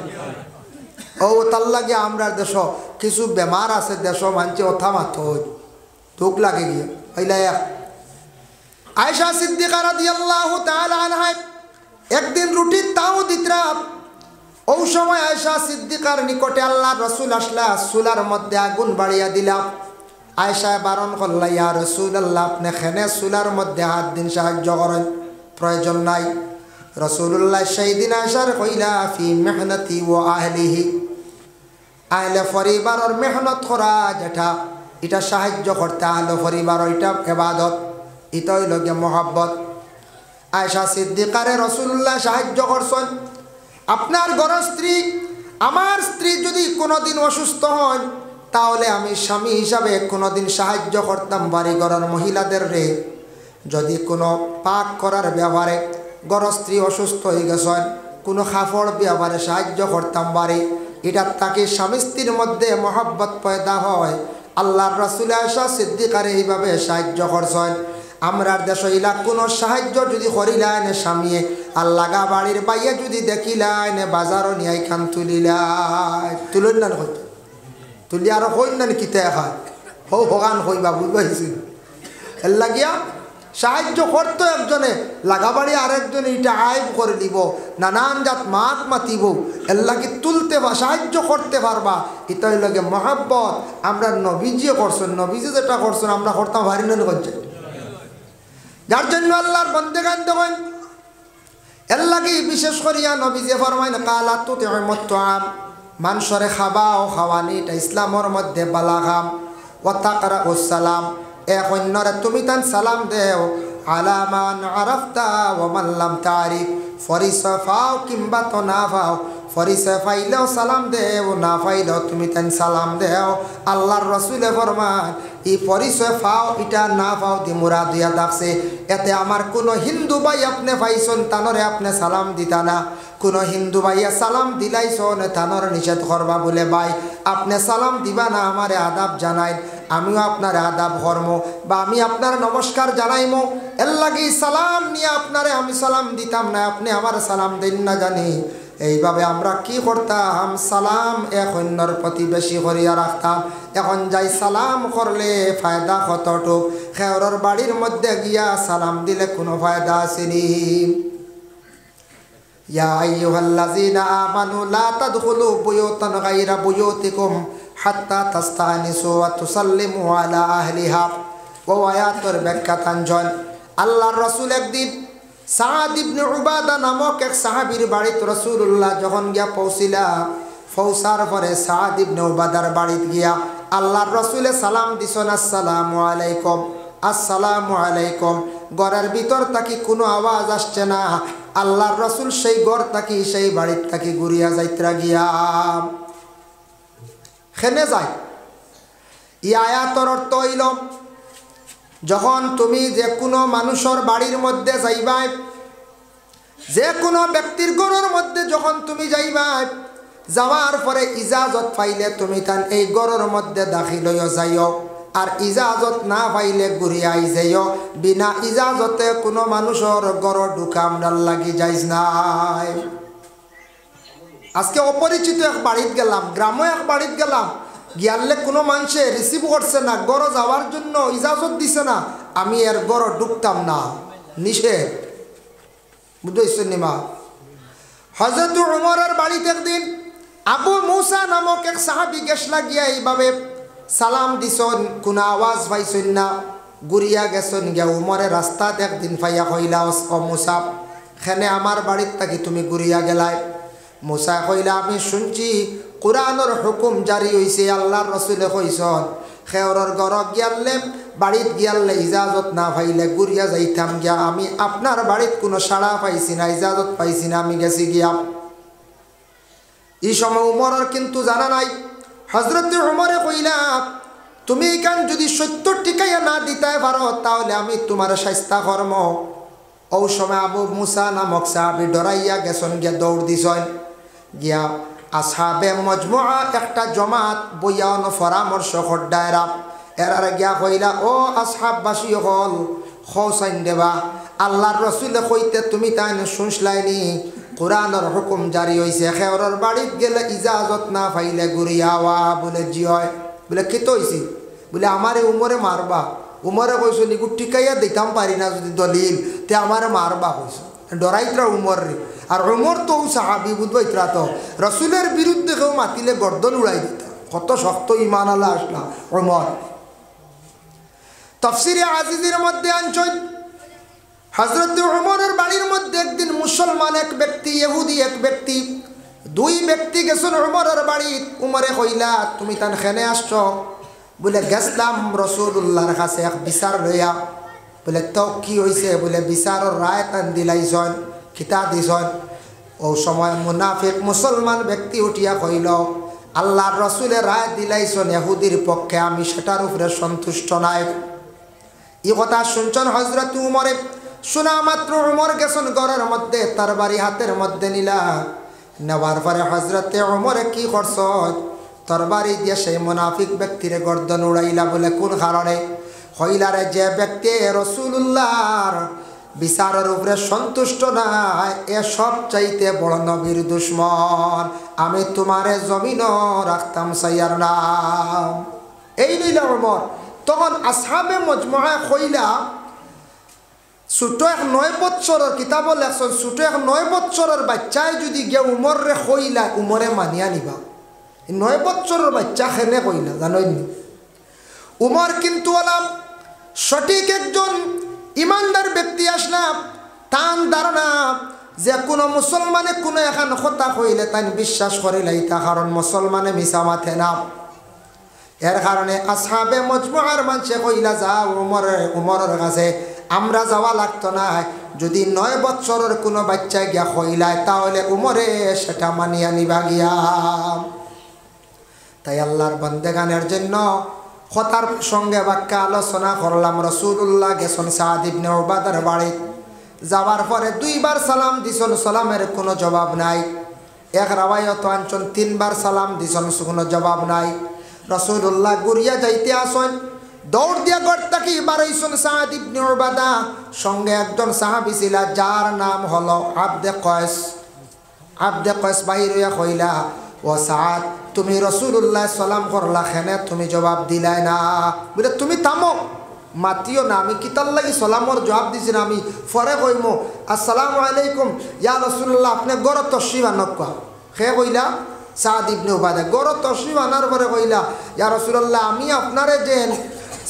ও তার লাগে আমরার দেশ কিছু বেমার আছে, দেশ মানছে ওথা মাথ দুঃখ লাগে গিয়ে হইলা। আয়েশা সিদ্দিকা রাদিয়াল্লাহু তাআলা আনহা একদিন রুটি তাও দিতরা, ওই সময় আয়েশা সিদ্দিকার নিকটে আল্লাহর রাসূল আসলা, চুলার মধ্যে আগুন বাড়িয়া দিলা। আয়েশা বারণ করলা, ইয়া রাসূলুল্লাহ আপনি খেনে চুলার মধ্যে হাত দিন, সাহায্য করেন, প্রয়োজন নাই। রাসূলুল্লাহ সেই দিন আয়েশার কইলা ফি মেহনতি ও আহলিহি, আহলে পরিবারের মেহনত করা যেটা এটা সাহায্য করতে, আহলে পরিবার এটা ইবাদত, এটা হইল গিয়ে মহব্বত। আয়েশা সিদ্দিকারে রাসূলুল্লাহ সাহায্য করছেন। আপনার ঘরের স্ত্রী, আমার স্ত্রী যদি কোনোদিন অসুস্থ হন তাহলে আমি স্বামী হিসাবে কোনোদিন সাহায্য করতাম বাড়ি ঘরের মহিলাদের রে, যদি কোনো পাক করার ব্যাপারে ঘরের স্ত্রী অসুস্থ হয়ে গেছেন কোনো কাপড় ব্যাপারে সাহায্য করতাম বাড়ি, এটা তাকে স্বামী স্ত্রীর মধ্যে মহব্বত পয়দা হয়। আল্লাহর রাসূল আয়েশা সিদ্দিকারে এইভাবে সাহায্য করছেন। আমরার দেশ ইলা কোনো সাহায্য যদি করিলাইন স্বামীয়ে আল্লাগা বাড়ির বাইয়ে যদি দেখিলাইন বাজারও নিয়ে খান তুলিলাই, তুলেন না হইত তুলি আর হইন না কিতে খায় হো ভগান হইবা বুঝবাইছি। এর লাগিয়া সাহায্য করতো একজনে, লাগাবাড়ি আরেকজনে এটা আইব করে দিব, নানান জাত মাত মাতিব, এর লাগি তুলতে বা সাহায্য করতে পারবা, এটাই লাগে মহাব্বত। আমরা নবীজিও করছেন, নবীজি যেটা করছেন আমরা করতাম ভারি না করছে, যার জন্য আল্লাহর বন্দেগান দেবেন। এর লাগি বিশেষ করিয়া নবীজি ফরমাইন কালা তুতিউমুত তাআম, মানুষরে খাবাও খাওয়ানি এটা ইসলামের মধ্যে বালাগাম। ওয়া তাকরাউস সালাম, এক অন্যরে তুমি তান সালাম দেও। আলা মান আরাফতা ওয়া মান লাম তারিফ, পরিচয় পাও কিংবা তো না পাও, পরিচয় পাইলেও সালাম দেও, না পাইলেও তুমি তান সালাম দেও। আল্লাহর রসুলে ফরমান এই পরিচয় পাও এটা না পাও দি মুরাদ দিয়া ডাকছে। এতে আমার কোনো হিন্দু ভাই আপনি পাইছেন তানরে আপনি সালাম দিতা না, কোনো হিন্দু ভাইয়া সালাম দিলাইছন তানর নিষেধ করবা বলে ভাই আপনি সালাম দিবা না, আমারে আদাব জানাই, আমিও আপনার আদাব কর্ম বা আমি আপনার নমস্কার জানাইমো। এর লাগি সালাম নিয়ে আপনারে আমি সালাম দিতাম না, আপনি আমার সালাম দিন না জানি। এইভাবে আমরা কি করতাম, সালাম এক অন্যর প্রতি বেশি করিয়া রাখতাম। এখন যাই সালাম করলে ফায়দা কতটুক, খেওরের বাড়ির মধ্যে গিয়া সালাম দিলে কোনো ফায়দা আসেনি। ইয়া আইয়ুহাল্লাযীনা আমানু লা তাদখুলু বুয়ুতান গায়রা বুয়ুতিকুম হাত্তা তাস্তানিসু ওয়া তুসাল্লিমু আলা আহলিহা। ও আয়াতের ব্যাখ্যা তানজন আল্লাহর রাসূল একদিন সাদ ইবনে উবাদা নামক এক সাহাবীর বাড়িতে রাসূলুল্লাহ যখন গিয়া পৌঁছিলা, পৌঁছার পরে সাদ ইবনে উবাদার বাড়িতে গিয়া আল্লাহর রাসূলে সালাম দিছেন, আসসালামু আলাইকুম, আসসালামু আলাইকুম। ঘরের ভিতর থাকি কোনো আওয়াজ আসছে না। আল্লাহর রাসূল সেই ঘর থাকি সেই বাড়ির থাকি ঘুরিয়া যাইত্রা গিয়া খেনে যায়। এই আয়াতের অর্থ হইল যখন তুমি যে কোনো মানুষের বাড়ির মধ্যে যাইবাই, যে কোনো ব্যক্তির ঘরের মধ্যে যখন তুমি যাইবাই, যাওয়ার পরে ইজাজত পাইলে তুমি তান এই ঘরের মধ্যে দাখিল হইয়া যাইও, আর ইজাজত না পাইলে ঘুরিয়াই যাইও। বিনা ইজাজতে কোনো মানুষের ঘর ঢুকা আমরার লাগি যাইস নাই। আজকে অপরিচিত এক বাড়িত গেলাম, গ্রামে এক বাড়িত গেলাম, গিয়ালে কোনো মানুষে রিসিভ করছে না, গড় যাওয়ার জন্য ইজাজত দিছে না, আমি এর গড় ঢুকতাম না, নিষেধ। বুঝতে নিমা হযরত উমরের বাড়িতে একদিন আবু মুসা নামক এক সাহাবী গেছলা গিয়া এইভাবে সালাম দিছন, কোনো আওয়াজ পাইছেন না, ঘুরিয়া গেছেন গিয়া উমরের রাস্তাতে একদিন পাইয়া কইলা, ও মুসা খেনে আমার বাড়ির থাকি তুমি ঘুরিয়া গেলাই। মুসা কইলা আমি শুনছি কোরআনের হুকুম জারি হইছে, আল্লাহর রাসূলে কইছন খেওরের ঘর গিয়ালে বাড়িত গিয়ালে ইজাজত না পাইলে ঘুরিয়া যাইতাম গিয়া, আমি আপনার বাড়িত কোনো সাড়া পাইছি না, ইজাজত পাইছি না, আমি গেছি গিয়া। এই সময় উমরের কিন্তু জানা নাই। হযরত উমরে কইলা তুমি এখান যদি ৭০ টিকাইয়া না দিতে পারো তাহলে আমি তোমার শাস্তা কর্ম। ও সময় আবু মুসা নামক সাহাবী ডরাইয়া গেছেন গিয়া দৌড় দিছেন গিয়া আসহাবে মজমুআ একটা জমাত বইয়ানো পরামর্শ খড্ডায়রা এরারে গিয়া কইলা, ও আসহাববাসী হল খৌসাইন দেবা, আল্লাহর রসুলে কইতে তুমি তাই শুনসলাইনি কোরআনের হুকুম জারি হইছে, খেওরের বাড়িত গেলে ইজাজত না পাইলে ঘুরিয়াওয়া। বলে জি হয়। বলে কি তো হইছি? বলে আমারে উমরে মারবা। উমরে কইছো নিকু টিকাইয়া দিতাম পারি না যদি দলিল তে আমারে মারবা কইছো, ডরাইত্রা উমর রে। আর উমর তো সাহাবি বুঝবাইত্রা তো রসুলের বিরুদ্ধে কেউ মাতিলে গর্দন উড়াই দিতা, কত শক্ত ইমান আল্লাহ আসলা উমর। তাফসীরে আজিজের মধ্যে আনছেন হযরত উমরের বাড়ির মধ্যে একদিন মুসলমান এক ব্যক্তি, ইহুদি এক ব্যক্তি, দুই ব্যক্তি গেছেন উমরের বাড়িত। উমরে কইলা তুমি তান খেনে আসছো? বলে গেছলাম রাসূলুল্লাহর কাছে এক বিচার লইয়া। বলে তো কি হইছে? বলে বিচারের রায় তান দিলাইছন, খিতা দিছন। ও সময় মুনাফিক মুসলমান ব্যক্তি উঠিয়া কইল, আল্লাহর রাসূলের রায় দিলাইছন ইহুদির পক্ষে, আমি সেটার উপরে সন্তুষ্ট নাই। এই কথা শুনছেন হযরত উমরে। শোনা মাত্র উমর গেছেন ঘরের মধ্যে, তার বাড়ি হাতের মধ্যে নিলা। নেওয়ার পরে হযরতে উমরে কি করছ? তরবারি দিয়ে সেই মুনাফিক ব্যক্তিরে গর্দন উড়াইলা। বলে কোন কারণে? হইলারে যে ব্যক্তি রাসূলুল্লাহর বিচারের উপরে সন্তুষ্ট নাই, এ সব চাইতে বড় নবীর দুশ্মন, আমি তোমারে জমিনও রাখতাম সাইয়ার নাম। এই নিলা উমর। তখন আসহাবে মজমুআ কইলা ছোট এক 9 বৎসরের কিতাব লেখছেন, ছোট এক 9 বৎসরের বাচ্চায় যদি গিয়ে উমর রে কইলা, উমরে মানিয়া নিবা। 9 বৎসরের বাচ্চা খেনে কইলা জানেননি? উমর কিন্তু আলাম সঠিক একজন ইমানদার ব্যক্তি আসলাম, তান ধারণা যে কোনো মুসলমানে কোনো এখন কথা কইলে তাই বিশ্বাস করিলাই তা কারণ মুসলমানে মিছা মাথে না। এর কারণে আসহাবে মজমুআর মানুষে কইলা যাও উমরের কাছে, আমরা যাওয়া লাগতো না। যদি 9 বছরের কোনো বাচ্চা গিয়া কইলায় তাহলে উমরে সেটা মানিয়া নিবা গিয়া। তাই আল্লাহর বান্দেগানের জন্য কথার সঙ্গে বাক্যা আলোচনা করলাম। রাসূলুল্লাহ গেছেন সাদ ইবনে উবাদার বাড়ি, যাওয়ার পরে 2 বার সালাম দিছেন, সালামের কোনো জবাব নাই। এক রাওয়ায়াত আনছেন 3 বার সালাম দিছেন, কোনো জবাব নাই। রাসূলুল্লাহ গুরিয়া যাইতে আসেন, দৌড় দিয়া গড় থেকে বাড়াইছেন সাদ ইবনে উবাদা, সঙ্গে একজন সাহাবী ছিল যার নাম হলো আবদে কয়েস। আবদে কয়েস বাহির হইয়া কইলা, ও সাদ তুমি রাসূলুল্লাহ সালাম করলা খেনে তুমি জবাব দিলাই না? বলে তুমি থামো, মাতিও না, আমি কিতার লাগি সালামর জবাব দিছি না, আমি পরে কইমো আসসালামু আলাইকুম ইয়া রাসূলুল্লাহ, আপনি গড় তশরিফ আনক। সে কইলা সাদ ইবনে উবাদা গড় তশরিফ আনার পরে কইলা, ইয়া রাসূলুল্লাহ আমি আপনারে যে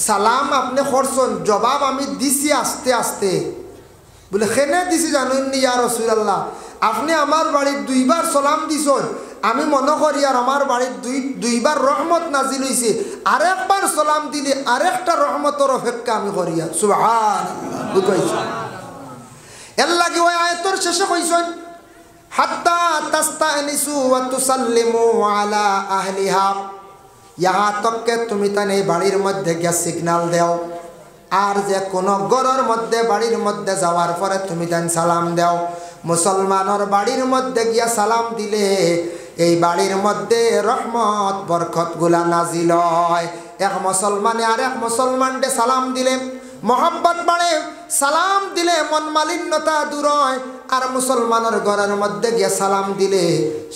সালাম আপনি করছেন জবাব আমি দিছি আস্তে আস্তে। বলে খেনে দিছি জানুন নি ইয়া রাসূলুল্লাহ, আপনি আমার বাড়ির 2 বার সালাম দিছেন, আমি মনে করি আর আমার বাড়ির 2 বার রহমত নাজিল হইছে, আরেকবার সালাম দিলে আরেকটা রহমতের অপেক্ষা আমি করি। সুবহানাল্লাহ কইছে। এর লাগি ওই আয়াতের শেষে কইছেন হাত্তা তাস্তানিসু ওয়া তুসাল্লিমু আলা আহলিহা, ইহা তককে তুমি তানে বাড়ির মধ্যে গিয়া সিগন্যাল দাও, আর যে কোনো ঘরের মধ্যে বাড়ির মধ্যে যাওয়ার পরে তুমি তান সালাম দাও। মুসলমানের বাড়ির মধ্যে গিয়া সালাম দিলে এই বাড়ির মধ্যে রহমত বরকত গুলা নাজিল হয়। এক মুসলমানে আর এক মুসলমানকে সালাম দিলে মহব্বত বাড়ে, সালাম দিলে মন মালিন্যতা দূর হয়। আর মুসলমানের ঘরের মধ্যে গিয়ে সালাম দিলে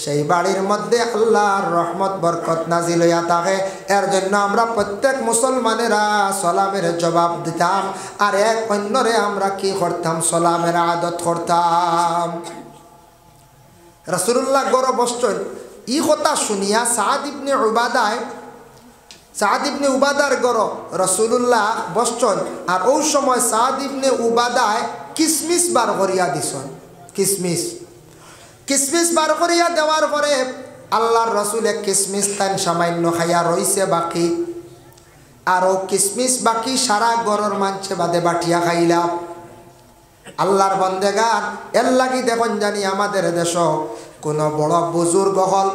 সেই বাড়ির মধ্যে আল্লাহর রহমত বরকত নাজিল হইয়া থাকে। এর জন্য আমরা প্রত্যেক মুসলমানেরা সালামের জবাব দিতাম, আর এক অন্যরে আমরা কি করতাম, সালামের আদত করতাম। রাসূলুল্লাহ গড় বসছেন, ই কথা শুনিয়া সাদ ইবনে উবাদার গড় রাসূলুল্লাহ বসছেন, আর ওই সময় সাদ ইবনে উবাদায় কিসমিস বার করিয়া দিছেন। কিসমিস বার করিয়া দেওয়ার পরে আল্লাহর রাসূলে কিসমিস তান সামান্য খাইয়া রইছে বাকি, আর ও কিসমিস বাকি সারা গড়ের মানছে বাদে বাটিয়া খাইলা। আল্লাহর বন্দেগান এর লাগি দেখুন জানি আমাদের দেশ কোনো বড় বুজুর্গ হল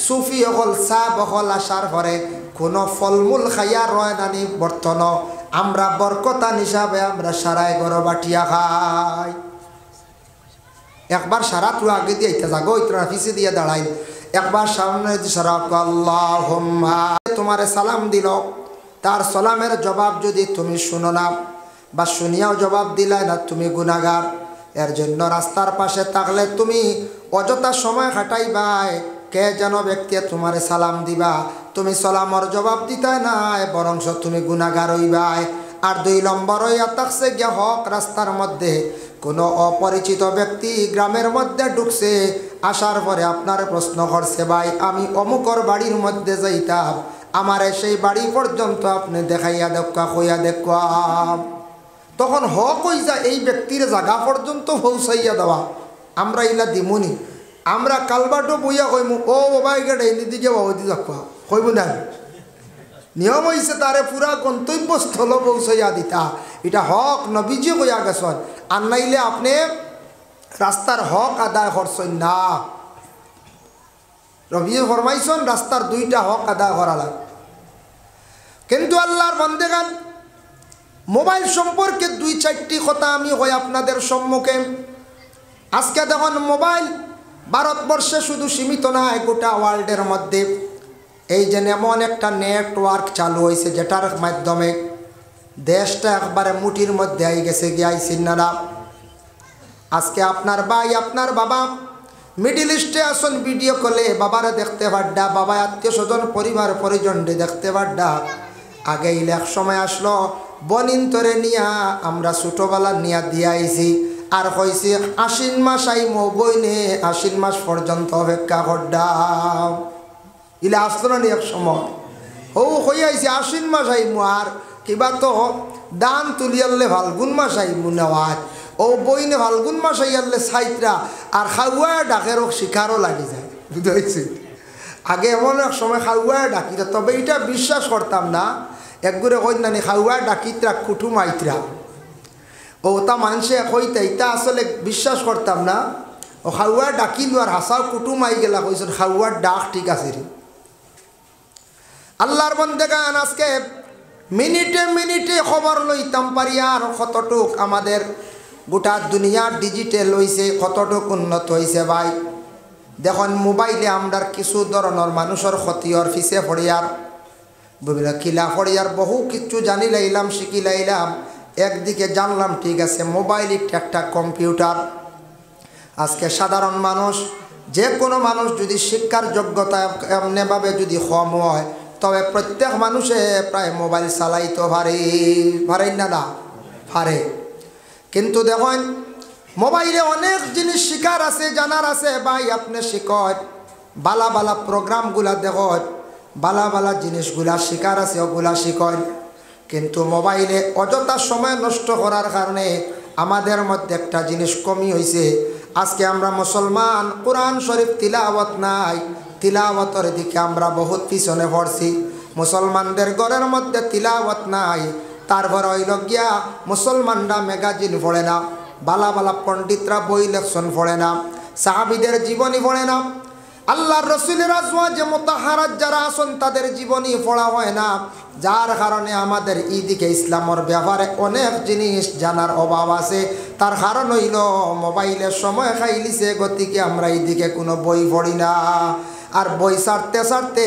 সুফি হল সাহ হল আসার পরে কোনো ফলমূল খাইয়া রয় নানি বর্তন, আমরা বরকতান হিসাবে আমরা সারাই গড় বাটিয়া খাই। একবার সারা তুই আগে দিয়ে যাগো ইতরা পিছিয়ে দিয়ে দাঁড়াই, একবার সামনে সারা আল্লাহুম্মা তোমারে সালাম দিল, তার সালামের জবাব যদি তুমি শুনো না বা শুনিয়াও জবাব দিলাই না তুমি গুনাহগার। এর জন্য রাস্তার পাশে থাকলে তুমি অযথা সময় কাটাইবাই, কে যেন ব্যক্তি তোমারে সালাম দিবা তুমি সালামর জবাব দিতাই নাই, বরং তুমি গুনাহগার হইবাই। আর 2 নম্বর হইয়া থাকছে গিয়া হক রাস্তার মধ্যে কোনো অপরিচিত ব্যক্তি গ্রামের মধ্যে ঢুকছে, আসার পরে আপনার প্রশ্ন করছে ভাই আমি অমুকর বাড়ির মধ্যে যাইতাম, আমারে সেই বাড়ি পর্যন্ত আপনি দেখাইয়া দেখা কইয়া দেখা, তখন হক হই যা এই ব্যক্তির জায়গা পর্যন্ত পৌঁছাইয়া দেওয়া। আমরা ইলা দিমুনি, আমরা কালবাটো বইয়া কইমু ও বাবা গেট এই দিকে বাবদি দেখা কইব না, নিয়ম হয়েছে তারে পুরা গন্তব্যস্থল পৌঁছাইয়া দিতা। এটা হক নবীজি কইয়া গেছেন, আর নাইলে আপনি রাস্তার হক আদায় করছেন না। নবীজি ফরমাইছেন রাস্তার 2টা হক আদায় করা লাগে। কিন্তু আল্লাহর বান্দেগান মোবাইল সম্পর্কে 2-4টি কথা আমি কই আপনাদের সম্মুখে। আজকে দেখুন মোবাইল ভারতবর্ষে শুধু সীমিত নয়, গোটা ওয়ার্ল্ডের মধ্যে এই যে এমন একটা নেটওয়ার্ক চালু হয়েছে যেটার মাধ্যমে দেশটা একবারে মুঠির মধ্যে আই গেছে গিয়াইছেন না। আজকে আপনার ভাই আপনার বাবা মিডিল ইস্টে আসুন, ভিডিও কলে বাবারা দেখতে পাড্ডা, বাবা আত্মীয় স্বজন পরিবার পরিজনরে দেখতে পাড্ডা। আগে এক সময় আসলো বনিন্তরে নিয়া আমরা ছোটোবেলা নিয়া দিয়ে আইছি, আর কইছি 80 মাস আইমো বইনে 80 মাস পর্যন্ত অপেক্ষা করডাম। ইলা আসলো না এক সময় ও কই আইছি 80 মাস আইমো, আর কিবা তো দান তুলিয়ালে ফাল্গুন মাস আইমু নেওয়ার ও বইনে ফাল্গুন মাস আইয়ালে সাইতরা আর খাওয়া ডাকের শিকারও লাগি যায় বুঝতে। আগে এমন এক সময় খাওয়া ডাকিত, তবে এটা বিশ্বাস করতাম না। একগুড়ে কই নানি খাওয়া ডাকিতরা কুটুম আইতরা, ও তা মানুষে কইতে এটা আসলে বিশ্বাস করতাম না। ও খাওয়া ডাকিল আর হাসাও কুটুম আই গেলা কইছেন খাওয়ার ডাক ঠিক আছে রে। আল্লাহর বন্দেগান আজকে মিনিটে মিনিটে খবর লইতাম পারি আর কতটুক আমাদের গোটা দুনিয়ার ডিজিটাল হইছে, কতটুক উন্নত হইছে ভাই। দেখুন মোবাইলে আমরা কিছু ধরনের মানুষের ক্ষতির ফিসে পড়িয়ার বিভিন্ন কিলা পড়িয়ার বহু কিছু জানি লাইলাম, শিখি লাইলাম। একদিকে জানলাম ঠিক আছে মোবাইল একটা কম্পিউটার। আজকে সাধারণ মানুষ, যে কোনো মানুষ যদি শিক্ষার যোগ্যতা এমনিভাবে যদি কম হয়, তবে প্রত্যেক মানুষে প্রায় মোবাইল চালাইতে পারে না পারে। কিন্তু দেখুন মোবাইলে অনেক জিনিস শিকার আছে, জানার আছে ভাই। আপনি শিখত বালা বালা প্রোগ্রামগুলা দেখত, বালা বালা জিনিসগুলা শিকার আছে, ওগুলা শিখত। কিন্তু মোবাইলে অযথা সময় নষ্ট করার কারণে আমাদের মধ্যে একটা জিনিস কমি হয়েছে। আজকে আমরা মুসলমান, কোরআন শরীফ তিলাওয়াত নাই, তিলাওয়াতের দিকে আমরা বহুত পিছনে পড়ছি। মুসলমানদের ঘরের মধ্যে তিলাওয়াত নাই, তারপর হইল গিয়া মুসলমানরা ম্যাগাজিন পড়ে না, বালা বালা পণ্ডিতরা বই লেকশন পড়ে না, সাহাবীদের জীবনী পড়ে না, আল্লাহর রসুলের আজওয়াজে মুতাহহারাত যারা আছেন তাদের জীবনী পড়া হয় না। যার কারণে আমাদের এইদিকে ইসলামের ব্যাপারে অনেক জিনিস জানার অভাব আছে। তার কারণ হইল মোবাইলের সময় খাইলিছে, গতিকে আমরা এইদিকে কোনো বই পড়ি না। আর বই ছাড়তে ছাড়তে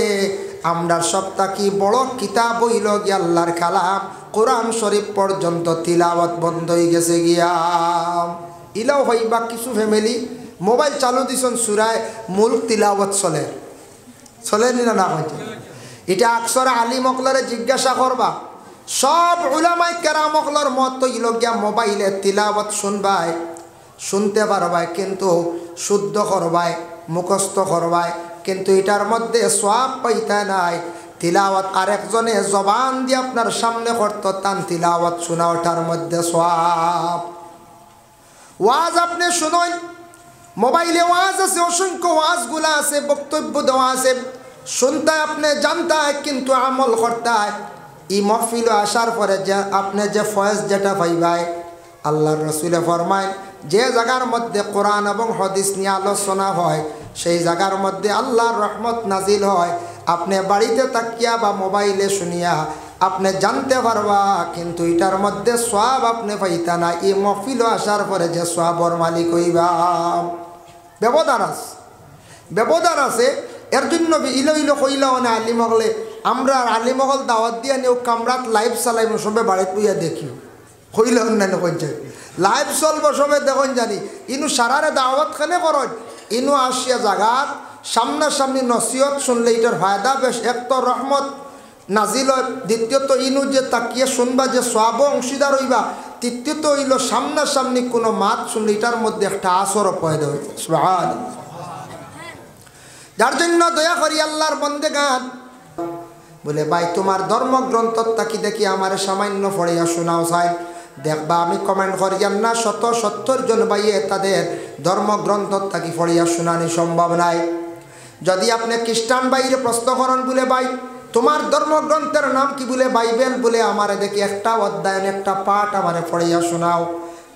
আমরা সপ্তাহ কি বড় কিতাব হইল গিয়া আল্লাহর কালাম কোরআন শরীফ পর্যন্ত তিলাওয়াত বন্ধ হয়ে গেছে গিয়া। ইলাও হইবা কিছু ফ্যামিলি মোবাইল চালু দিছেন সুরায় মুলক তিলাওয়াত চলেনি না হইতে। এটা আকসর আলিম অকলরে জিজ্ঞাসা করবা, সব উলামায়ে কেরাম অকলর মত হইল গিয়া মোবাইলে তিলাওয়াত শুনবাই, শুনতে পারবাই, কিন্তু শুদ্ধ করবাই, মুখস্থ করবাই, কিন্তু এটার মধ্যে সওয়াব পাইতা নাই। তিলাওয়াত আরেকজনে জবান দিয়ে আপনার সামনে করত, তান তিলাওয়াত শোনা ওটার মধ্যে সওয়াব। ওয়াজ আপনি শুনুন, মোবাইলে ওয়াজ আছে, অসংখ্য ওয়াজগুলা আছে, বক্তব্য দেওয়া আছে, শুনতে আপনি জানতে হয় কিন্তু আমল করতে হয়। এই মহফিল আসার পরে যে আপনি যে ফয়েজ যেটা পাইবাই, আল্লাহর রসুলে ফরমায় যে জায়গার মধ্যে কোরআন এবং হাদিস নিয়ে আলোচনা হয় সেই জায়গার মধ্যে আল্লাহর রহমত নাজিল হয়। আপনি বাড়িতে তাকিয়া বা মোবাইলে শুনিয়া আপনি জানতে পারবা, কিন্তু এটার মধ্যে সওয়াব আপনি পাইতা না। এই মহফিল আসার পরে যে সওয়াবর মালিক হইবা, ব্যবধান আছে। এর জন্য ইলো ইলো কইলাও না আলিমহলে, আমরা আলিমহল দাওয়াত দিয়া নিও কামরাত লাইভ চালাইব, সবে বাড়িতে বইয়া দেখিও কইলাও না কইছে লাইভ চলব সবে দেখুন জানি। ইনু সারারে দাওয়াত খানে করেন, ইনু আসিয়া জাগাত সামনাসামনি নসিহত শুনলে এটার ফায়দা বেশ। এক তো রহমত নাজিল হয়, দ্বিতীয়ত ইনু যে তাকিয়ে শুনবা যে সওয়াব অংশীদার হইবা, তৃতীয়ত হইল সামনাসামনি কোনো মাত শুনলে এটার মধ্যে একটা আসর পয়দা হইছে। সুবহানাল্লাহ। যার জন্য দয়া করি আল্লাহর বন্দেগান বলে ভাই তোমার ধর্মগ্রন্থ তাকি দেখি আমার সামান্য পড়িয়া শোনাও চাই। দেখবা আমি কমেন্ট করিয়ান না, 70 জন ভাইয়ে তাদের ধর্মগ্রন্থ তাকি পড়িয়া শোনানি সম্ভব নাই। যদি আপনি খ্রিস্টান বাইরে প্রশ্ন করেন বলে ভাই তোমার ধর্মগ্রন্থের নাম কি বলে, বাইবেল বলে, আমারে দেখি একটা অধ্যায়ন একটা পাঠ আমারে পড়িয়া শোনাও।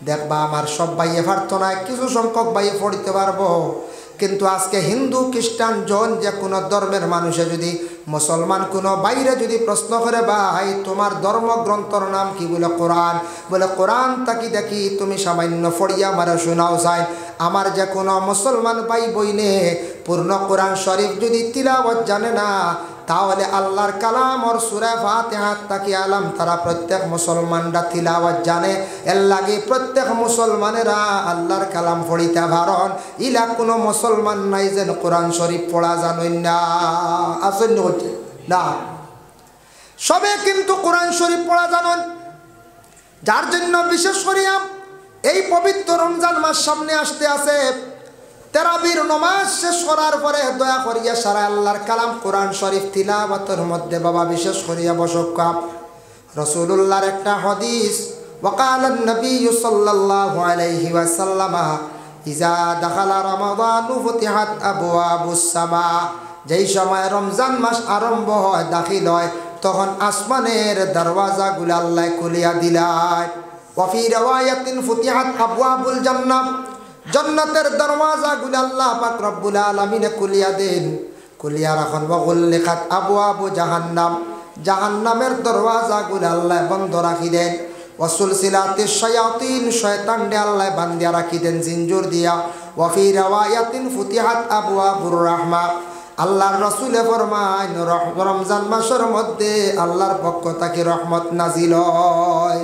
দেখবা আমার সব ভাইয়ে পারতো না, কিছু সংখ্যক ভাইয়ে পড়িতে পারবো। কিন্তু আজকে হিন্দু খ্রিস্টান জন যে কোনো ধর্মের মানুষে যদি মুসলমান কোনো বাইরে যদি প্রশ্ন করে ভাই তোমার ধর্মগ্রন্থর নাম কি বলে, কোরআন বলে, কোরআন তাকি দেখি তুমি সামান্য পড়িয়া মারা শোনাও চাই। আমার যে কোনো মুসলমান ভাই বইনে পূর্ণ কোরআন শরীফ যদি তিলাওয়াত জানে না, তাহলে আল্লাহর কালাম আর সূরা ফাতিহা তাকি আলাম তারা প্রত্যেক মুসলমানরা তিলাওয়াত জানে। এর লাগে প্রত্যেক মুসলমানেরা আল্লাহর কালাম পড়িতে পারন। ইলা কোনো মুসলমান নাই যেন কোরআন শরীফ পড়া জানেন না, আসেন না, সবে কিন্তু কোরআন শরীফ পড়া জানেন। যার জন্য বিশেষ করিয়া এই পবিত্র রমজান মাস সামনে আসতে আছে, তারাবির নামাজ শেষ করার পরে দয়া করিয়া সারা আল্লাহর কালাম কোরআন শরীফ তিলাওয়াতের মধ্যে বাবা বিশেষ করিয়া বসক্কা। রাসূলুল্লাহর একটা হাদিস وقال النبي صلى الله عليه وسلم إذا دخل رمضان فتحت أبواب السماء যেই সময় রমজান মাস আরম্ভ হয় দাখিল হয় তখন আসমানের দরওয়াজাগুলো আল্লাহ খুলিয়া দিলেন ওয়াফি রিওয়ায়াতিন ফুতিহাত আবওয়াবুল জান্নাহ জান্নাতের দরওয়াজাগুলো আল্লাহ পাক রব্বুল আলামিন খুলিয়া দেন খুলিয়া রাখেন ওয়া গুল্লিকাত আবওয়াবু জাহান্নাম জাহান্নামের দরওয়াজাগুলো আল্লাহ বন্ধ রাখি দেন ওয়া সুলসিলাতিশ শায়াতিন শয়তানকে আল্লাহ বান্ধিয়া রাখি দেন জিনজুর দিয়া ওয়াফি রিওয়ায়াতিন ফুতিহাত আবওয়াবুর রাহমা আল্লাহর রাসূলে ফরমান রমজান মাসের মধ্যে আল্লাহর পক্ষ থেকে রহমত নাজিল হয়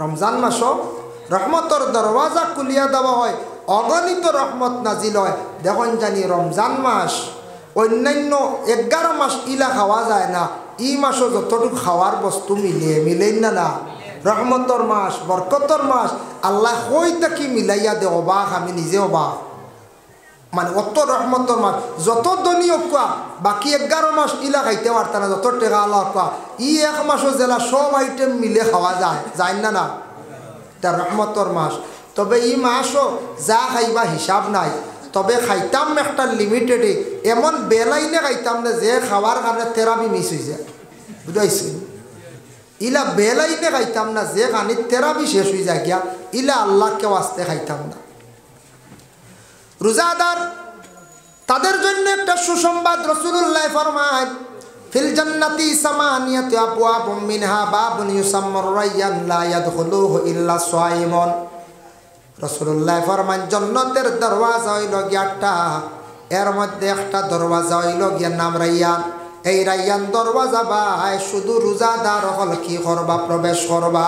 রমজান মাস রহমতের দরওয়াজা খুলিয়া দেওয়া হয় অগণিত রহমত নাজিল হয় দেখুন জানি রমজান মাস অন্যান্য 11 মাস ইলা খাওয়া যায় না এই মাসও যতটুকু খাওয়ার বস্তু মিলেন না রহমতর মাস বরকতর মাস আল্লাহ হই তাকি মিলাইয়া দে অবাক আমি নিজে অবাক মানে অত রহমতর মাস যত দনীয় কোয়া বাকি 11 মাস ইলা খাইতে পারত না যত টেকা আল্লাহ কোয়া এক মাসও জেলা সব আইটেম মিলে খাওয়া যায় না তার রহমতর মাস তবে এই মাসও যা খাইবা হিসাব নাই তবে খাইতাম একটা লিমিটেডে এমন বেলাইনে খাইতাম না যে খাওয়ার কারণে থেরাপি মিস হয়ে যায় বুঝাইছি ইলা বেলাইনে খাইতাম না যে কানি থেরাপি শেষ হয়ে যায় গিয়া ইলা আল্লাহকে ওয়াস্তে খাইতাম না রোজাদার তাদের জন্য একটা সুসংবাদ রাসূলুল্লাহ ফরমান ফিল জান্নাতি সামানিয়াতু আবওয়াবুম মিনহা বাবুন ইউসাম্মার রায়্যান লা ইয়াদখুলুহু ইল্লা সায়িমুন রাসূলুল্লাহ ফরমান জান্নাতের দরওয়াজা হইল গিয়াটা এর মধ্যে একটা দরওয়াজা হইল গিয়ার নাম রায়্যান এই রায়্যান দরওয়াজা বাই শুধু রোজাদার হল কি করবা প্রবেশ করবা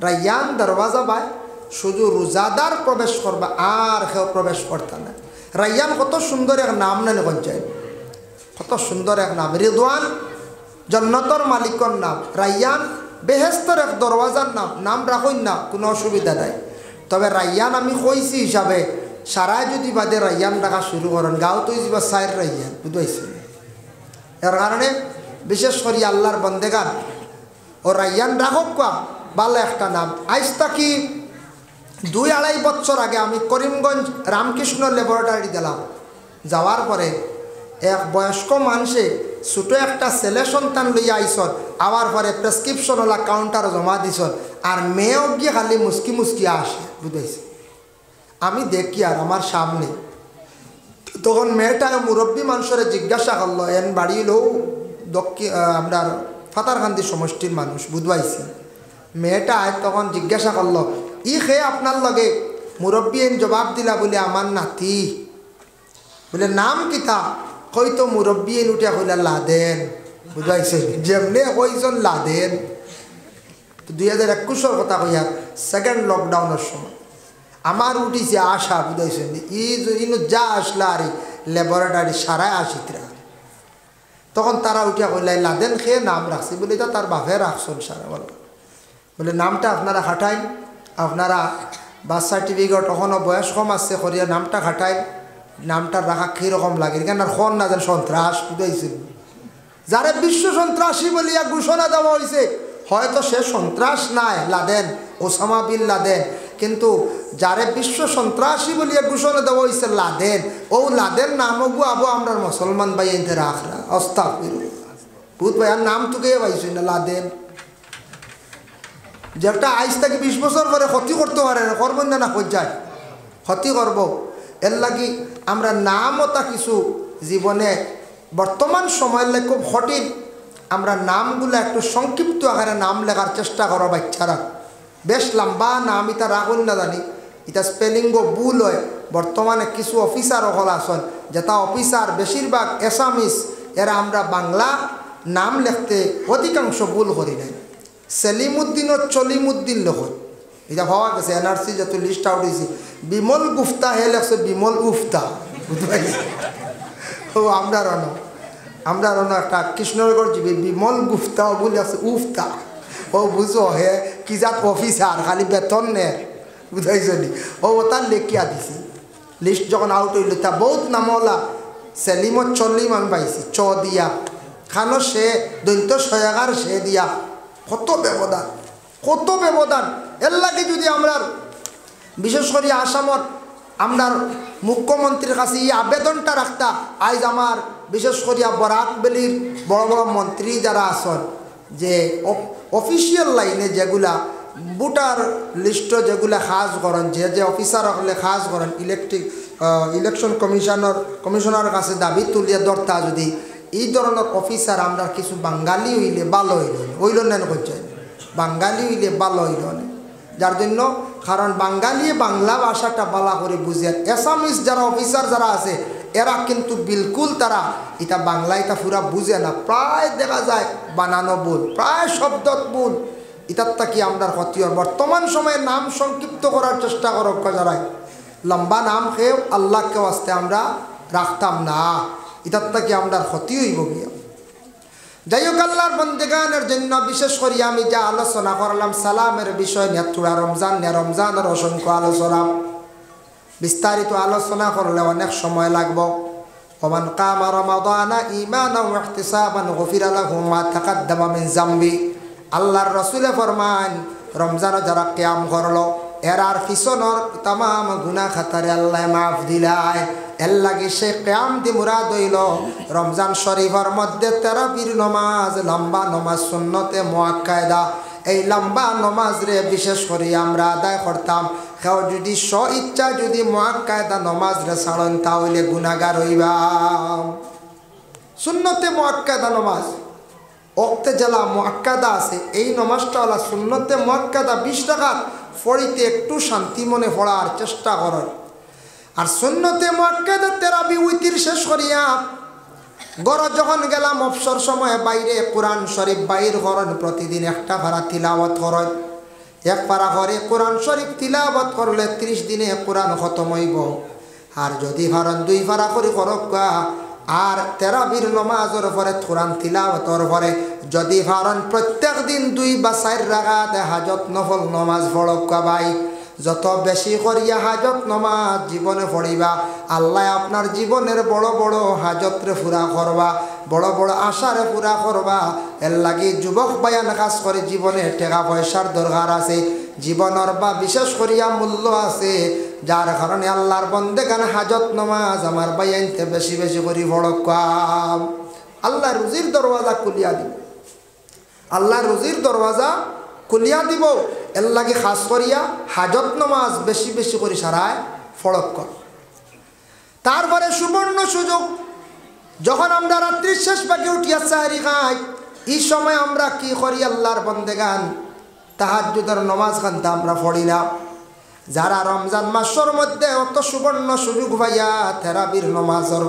রায়্যান দরওয়াজা বাই শুধু রোজাদার প্রবেশ করবা আর কেউ প্রবেশ করতে না রায়্যান কত সুন্দর এক নাম না পঞ্চায়েত কত সুন্দর এক নাম রিদওয়ান জান্নাতের মালিকের নাম রায়্যান বেহেশতের এক দরওয়াজার নাম রাখুন না কোনো অসুবিধা নাই তবে রায়্যান আমি কইছি হিসাবে সারাই যদি বাদে রায়্যান রাখা শুরু করেন গাঁও তো যাবা সাইর রায়্যান বুঝাইছি এর কারণে বিশেষ করে আল্লাহর বন্দেগান ও রায়্যান রাখক কোয়া ভালো একটা নাম আজ তাকি 2-2.5 বছর আগে আমি করিমগঞ্জ রামকৃষ্ণ ল্যাবরেটরি দিলাম যাওয়ার পরে এক বয়স্ক মানুষে ছোটো একটা ছেলে সন্তান লইয়া আইসন আবার পরে প্রেসক্রিপশনওয়ালা কাউন্টার জমা দিছন আর মেয়েও গিয়ে খালি মুস্কি মুস্কি আসে বুঝাইছে আমি দেখি আর আমার সামনে তখন মেয়েটা মুরব্বী মানুষের জিজ্ঞাসা করলো এন বাড়ি লোক দক্ষিণ আপনার ফাতারকান্দি সমষ্টির মানুষ বুঝবাইছি মেয়েটা তখন জিজ্ঞাসা করলো ই খেয়ে আপনার লগে মুরব্বী এন জবাব দিলা বলে আমার নাতি বলে নাম কিতা হয়তো মুরব্বী এন উঠে কইলা লাদেন বুঝাইছে যেমনে কইজন লাদেন 2021 কথা কইয়া সেকেন্ড লকডাউনের সময় আমার উঠিছে আশা বুঝাইছেন ইনু যা আসলা আর ল্যাবরেটরি সারায় আসিতরা তখন তারা উঠিয়া কইলাই লাদেন খেয়ে নাম রাখছি বলে তা তার বাপে রাখছেন সারা বলে নামটা আপনারা খাটাইন আপনারা বার্থ সার্টিফিকেট তখনও বয়স কম আসছে করিয়া নামটা খাটাইন নামটা রাখা কীরকম লাগে কেন আর খন না যেন সন্ত্রাস বুঝাইছে যারা বিশ্ব সন্ত্রাসী বলিয়া ঘোষণা দেওয়া হয়েছে হয়তো সে সন্ত্রাস নাই লাদেন ওসামা বিন লাদেন কিন্তু যারে বিশ্ব সন্ত্রাসী বলিয়া ঘোষণা দেওয়া হয়েছে লাদেন ও লাদেন নামও আবু আমরা মুসলমান ভাই এতে রাখরা আস্তাগফিরুল্লাহ ভূত ভাই আর নাম তোকে পাইছি না লাদেন যেটা আজ থেকে 20 বছর পরে ক্ষতি করতে পারে না করবেন না যায় ক্ষতি করব এর লাগি আমরা নামও তা কিছু জীবনে বর্তমান সময়ের খুব সঠিক আমরা নামগুলো একটু সংক্ষিপ্ত আকারে নাম লেখার চেষ্টা করো বাচ্চারা বেশ লম্বা নাম এটা রাখুন না জানি এটা স্পেলিংও ভুল হয় বর্তমানে কিছু অফিসার হল আসন যেটা অফিসার বেশিরভাগ এসামিস এরা আমরা বাংলা নাম লিখতে অধিকাংশ ভুল করি নাই সেলিমউদ্দিন ও চলিমউদ্দিন লেখন এটা ভাবা গেছে এনআরসি যত লিস্ট আউট হয়েছে বিমল গুফতা হে লেখছে বিমল উফতা বুঝতে পারছি ও আমরা রন একটা কৃষ্ণনগর জীবী বিমল গুফতা ও বলে আছে উফতা ও বুঝো হে কি জাত অফিসার খালি বেতন নে বুঝাইছনি ও তার লেখিয়া দিছি লিস্ট যখন আউট হইল তা বহুত নামওয়ালা সেলিমত চল্লিম আমি পাইছি চ দিয়া খানো সে দৈন্ত সয়াগার সে দিয়া কত ব্যবধান কত ব্যবধান। এর লাগে যদি আমরা বিশেষ করে আসামত আমরা মুখ্যমন্ত্রীর কাছে এই আবেদনটা রাখতা, আজ আমার বিশেষ করিয়া বরাক বেলির বড় বড় মন্ত্রী যারা আছেন যে অফিসিয়াল লাইনে যেগুলা ভোটার লিস্ট যেগুলা খাস করেন, যে অফিসার হলে খাস করেন, ইলেকশন কমিশনার কাছে দাবি তুলিয়া ধরতা যদি এই ধরনের অফিসার আমরা কিছু বাঙালি হইলে ভালো হইল নেন করছে, বাঙালি হইলে ভালো হইল না। যার জন্য কারণ বাঙালি বাংলা ভাষাটা বালা করে বুঝে, এসামিস যারা অফিসার যারা আছে এরা কিন্তু বিলকুল তারা এটা বাংলা এটা পুরা বুঝে না, প্রায় দেখা যায় বানানো ভুল, প্রায় শব্দ ভুল। এটার কি আমরা ক্ষতি হয়। বর্তমান সময়ে নাম সংক্ষিপ্ত করার চেষ্টা করো যারাই, লম্বা নাম খেয়েও আল্লাহকে আসতে আমরা রাখতাম না, এটার কি আমরা ক্ষতি হইব গিয়া। যাই হোক, আল্লাহর বন্দেগানের জন্য বিশেষ করে আমি যা আলোচনা করলাম সালামের বিষয় নিয়ে, থোড়া রমজানের অসংখ্য আলোচনা, বিস্তারিত আলোচনা করলে অনেক সময় লাগবে। ওমান কামা রমাদানা ঈমানান ওয়া ইহতিসাবান গুফিরা লাহু মা তাকাদ্দামা মিন যামবি। আল্লাহর রাসূলে ফরমান রমজান যারা কিয়াম করলো এরার পিছনের तमाम গুনাহ খাতারে আল্লাহ মাফ দিলায়। এর লাগে সে কিয়াম দি মুরাদ হইল রমজান শরীফের মধ্যে তারাবির নামাজ, লম্বা নামাজ সুন্নতে মুআক্কাদা। এই লম্বা নামাজ রে বিশেষ করে আমরা আদায় করতাম। কেউ যদি স্ব ইচ্ছা যদি মুআক্কাদা নামাজ রে ছাড়েন তাহলে গুনাহগার হইবা। সুন্নতে মুআক্কাদা নামাজ ওক্তে জেলা মুআক্কাদা আছে, এই নামাজটা হলো সুন্নতে মুআক্কাদা। 20 রাকাত পড়িতে একটু শান্তি মনে পড়ার চেষ্টা করেন। আর সুন্নতে মুআক্কাদা তারাবি উইতির শেষ করিয়া গড় যখন গেলাম অবসর সময়ে বাইরে কোরআন শরীফ বাইর করেন, প্রতিদিন একটা পারা তিলাওয়াত করেন। এক পারা করে কোরআন শরীফ তিলাওয়াত করলে 30 দিনে কোরআন খতম হইব। আর যদি পারেন 2 পারা করে করক, আর তারাবির নামাজের পরে কোরআন তিলাওয়াতের পরে যদি পারেন প্রত্যেক দিন 2 বা 4 রাকাত হাজত নফল নামাজ পড়ক। ভাই যত বেশি করিয়া হাজত নামাজ জীবনে পড়িবা আল্লাহ আপনার জীবনের বড় বড় হাজতরে পুরা করবা, বড় বড় আশারে পুরা করবা। এর লাগে যুবক বায়ান কাজ করে জীবনে টাকা পয়সার দরকার আছে, জীবনের বা বিশেষ করিয়া মূল্য আছে, যার কারণে আল্লাহর বন্দেগান হাজত নামাজ আমার বায়ানতে বেশি বেশি করে পড়ক। আল্লাহ রুজির দরওয়াজা খুলিয়া দিব, আল্লাহ রুজির দরওয়াজা খুলিয়া দিব। এর লাগে খাস করিয়া হাজত নামাজ বেশি বেশি করে সারায় ফড়ক কর। তারপরে সুবর্ণ সুযোগ যখন আমরা রাত্রির শেষ ভাগে উঠিয়া সাহারি খাই, এই সময় আমরা কি করি আল্লাহর বন্দেগান তাহাজ্জুদের নামাজ খানতে আমরা পড়ি না। যারা রমজান মাসের মধ্যে অত সুবর্ণ সুযোগ ভাইয়া তারাবির নামাজের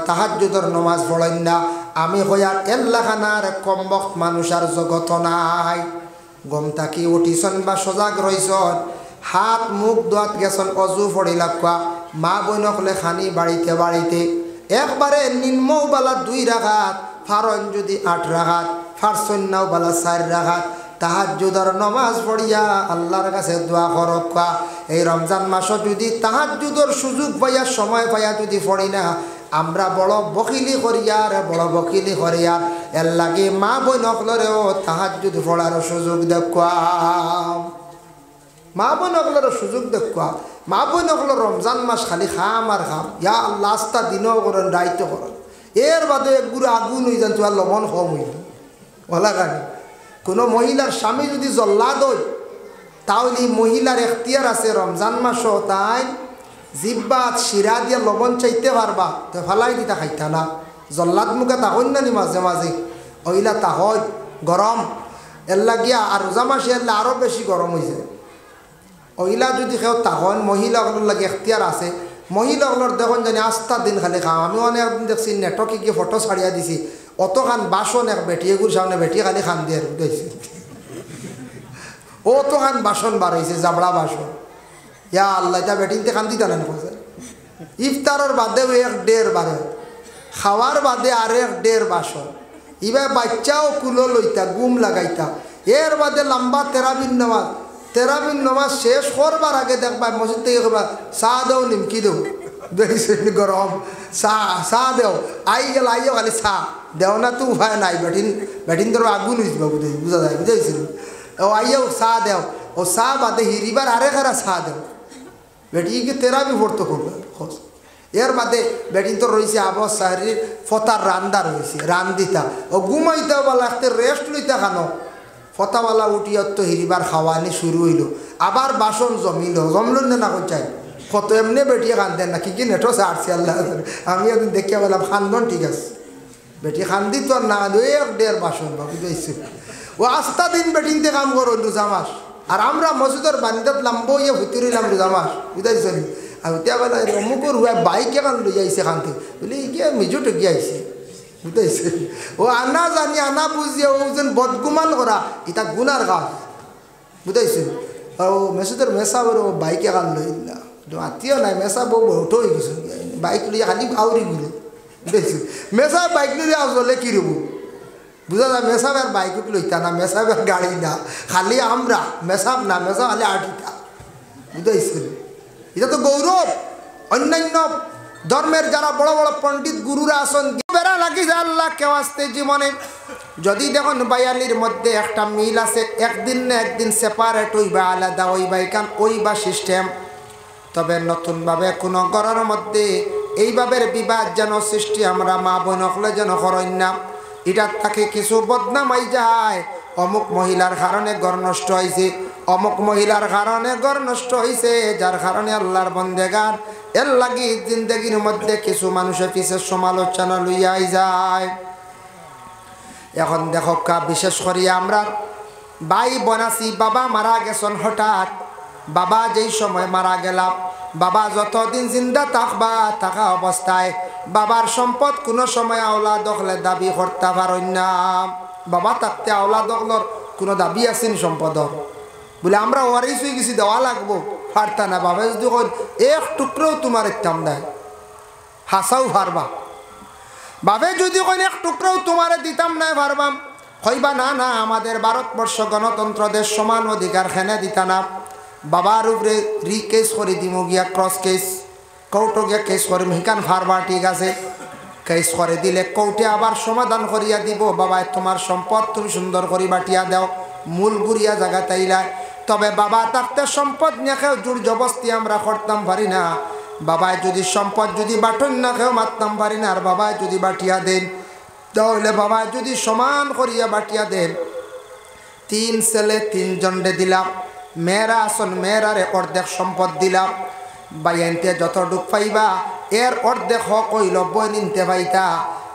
তাহাজ্জুদের নামাজ পড়েন না, আমি হইয়া এল্লাখানার কম বক্ত মানুষ আর জগত নাই। গম থাকি উঠিছন বা সজাগ রইছন, হাত মুখ দোয়াত গেছন, অজু পড়িলাকা, মা বইনকলে খানি বাড়িতে বাড়িতে একবারে নিম্নও বালা 2 রাকাত, ফারন যদি 8 রাকাত, ফারসন্যাও বালা 4 রাকাত তাহাজ্জুদের নামাজ পড়িয়া আল্লাহর কাছে দোয়া করক। এই রমজান মাসে যদি তাহাজ্জুদের সুযোগ পাইয়া সময় পাইয়া যদি পড়ি না, আমরা বড় বকিলি করিয়ার বড় বকিলি করিয়ার। এর লাগে মা বইনকলরেও তাহাজ্জুদ পড়ার সুযোগ দেখুয়াম, মা বইনকলেরও সুযোগ দেখুয়াম। মা বইনকল রমজান মাস খালি খাম আর খাম, ইয়া আল্লাহ আস্তা দিনও করেন রাইতে করেন। এর বাদে একগুলো আগুন হয়ে যান, তোমার লবণ কম হইল ওলা গানি। কোনো মহিলার স্বামী যদি জল্লাদ হয় তাহলে মহিলার এখতিয়ার আছে রমজান মাসও তাই জিব্বাত শিরা দিয়া লবণ চাইতে পারবা, তো ফালাই দিতা খাইতা না। জল্লাদ মুখে তাহন নানি মাঝে মাঝে ওইলা তাহন গরম, এর লাগিয়া আর রোজা মাসে এলে আরও বেশি গরম হয়েছে। ওইলা যদি কেউ তাহন মহিলাগুলোর লাগে এখতিয়ার আছে, মহিলাগুলোর দেখুন জানি আস্থা দিন খালি খাও। আমি অনেকদিন দেখছি নেটকে গিয়ে ফটো ছাড়িয়া দিছি, অতখান বাসন এক বেটি এগুলোর সামনে বেটি খালি খান দিয়ে দিয়েছি, অতখান বাসন বার হয়েছে, জাবড়া বাসন। ইয়া আল্লাহ, এটা বেটিনতে খান দিতা নেন কোথায়। ইফতারের বাদেও 1.5 বারে, খাওয়ার বাদে আর 1.5 বাসন। এবার বাচ্চাও কুলো লইতা গুম লাগাইতা। এর বাদে লম্বা তেরাবিন নামাজ শেষ করবার আগে দেখবা মসজিদ থেকে করবা চা দেও নিমকি দেও, দেখি গরম চা দেও, আইও খালি চা দেও না তো উপায় নাই। বেটিন তোর আগুন হয়েছে বাবু, বুঝা যায় বুঝাইছিল। ও আইয়াও চা দেও ও চা বাদে হিরিবার আরে খারা চা দেও বেটি কি তেরা বি ভর্ত করবে এর বাদে বেটি তো রয়েছে আবস সাহারির ফতার রান্দা রয়েছে রান্দিতা ও ঘুমাইতে বলা একটা রেস্ট লইতে খানো ফতাওয়ালা উঠিয়া তো হিরিবার খাওয়ানি শুরু হইল আবার বাসন জমল না চাই কত এমনি বেটিয়ে কান্দেন না কি নেটো ছাড়ছি আল্লাহ আমি একদিন দেখিয়া বললাম খান্দন ঠিক আছে বেটি খান্দি তো আর না এক দেড় বাসন বা বুঝাইছি ও আস্তা দিন বেটিনতে কাম করো রোজা মাস আর আমরা মসজিদের বান্দাত লাম্বো ইয়ে ভুতি রইলাম রোজা মাস বুঝাইছি আর এতিয়া বেলা অমুকর হুয়া বাইক এখন লই যাইছে খানতে বলে গিয়ে মিজুটে গিয়াইছে বুঝাইছে ও আনা জানি আনা বুঝিয়ে ও যেন বদগুমান করা এটা গুনার কাজ বুঝাইছে ও মেসুদের মেসা বড় বাইক এখন লই না আত্মীয় নাই মেসা বউ বউটো হয়ে গেছে বাইক লইয়া খালি আউরি গুলো বুঝাইছে মেসা বাইক লইয়া আসলে কী রব বুঝা যায় মেসাবের বাইক লইতা না মেসাবের গাড়ি না খালি আমরা মেসাব না মেসা খালি আটিটা বুঝাইছে এটা তো গৌরব অন্যান্য ধর্মের যারা বড় বড় পণ্ডিত গুরুরা আসন বেড়া লাগি যায় আল্লাহ কেউ আসতে জীবনে যদি দেখুন বায়ালির মধ্যে একটা মিল আছে একদিন না একদিন সেপারেট হইবা আলাদা হইবা এখান ওইবা সিস্টেম তবে নতুনভাবে কোনো ঘরের মধ্যে এইভাবে বিবাদ যেন সৃষ্টি আমরা মা বোন হলে যেন করেন না এটার তাকে কিছু বদনামাই যায় অমুক মহিলার কারণে ঘর নষ্ট হয়েছে অমুক মহিলার কারণে ঘর নষ্ট হয়েছে যার কারণে আল্লাহর বন্দেগান এর লাগি জিন্দগির মধ্যে কিছু মানুষের পিছের সমালোচনা লইয়াই যায় এখন দেখো কা বিশেষ করে আমরা ভাই বনাসি বাবা মারা গেছেন হঠাৎ বাবা যেই সময় মারা গেলাম বাবা যতদিন জিন্দা থাকবা থাকা অবস্থায় বাবার সম্পদ কোনো সময় আওলা দখলে দাবি করতে পারেন না বাবা থাকতে আওলা দখলর কোনো দাবি আছেন সম্পদর বলে আমরা ওয়ারিস হয়ে গেছি দেওয়া লাগবো পারতা না বাবা যদি এক টুকরোও তোমার ইত্যাম দেয় হাসাও পারবা বাবে যদি কোন এক টুকরোও তোমারে দিতাম না পারবাম কইবা না না আমাদের ভারতবর্ষ গণতন্ত্র দেশ সমান অধিকার খেনে দিতা না বাবার উপরে কেস করে দিব গিয়া ক্রস কেস কোর্টও গিয়া কেস করে হিকান ফারবা ঠিক আছে কেস করে দিলে কোর্টে আবার সমাধান করিয়া দিব বাবা তোমার সম্পদ তুমি সুন্দর করে বাটিয়া দাও মূল গুড়িয়া জায়গা তাইলা তবে বাবা থাকতে সম্পদ নিয়ে খেয়েও জোর জবস্তি আমরা করতাম পারি না বাবায় যদি সম্পদ যদি বাটন না খেয়েও মারতাম পারি না আর বাবায় যদি বাটিয়া দেন তাহলে বাবায় যদি সমান করিয়া বাটিয়া দেন 3 ছেলে 3 জনরে দিলাম মেয়েরা আসন মেয়েরারে অর্ধেক সম্পদ দিলাম বাইনতে যতটুক পাইবা এর অর্ধেক হক হইল বনিনতে পাইতা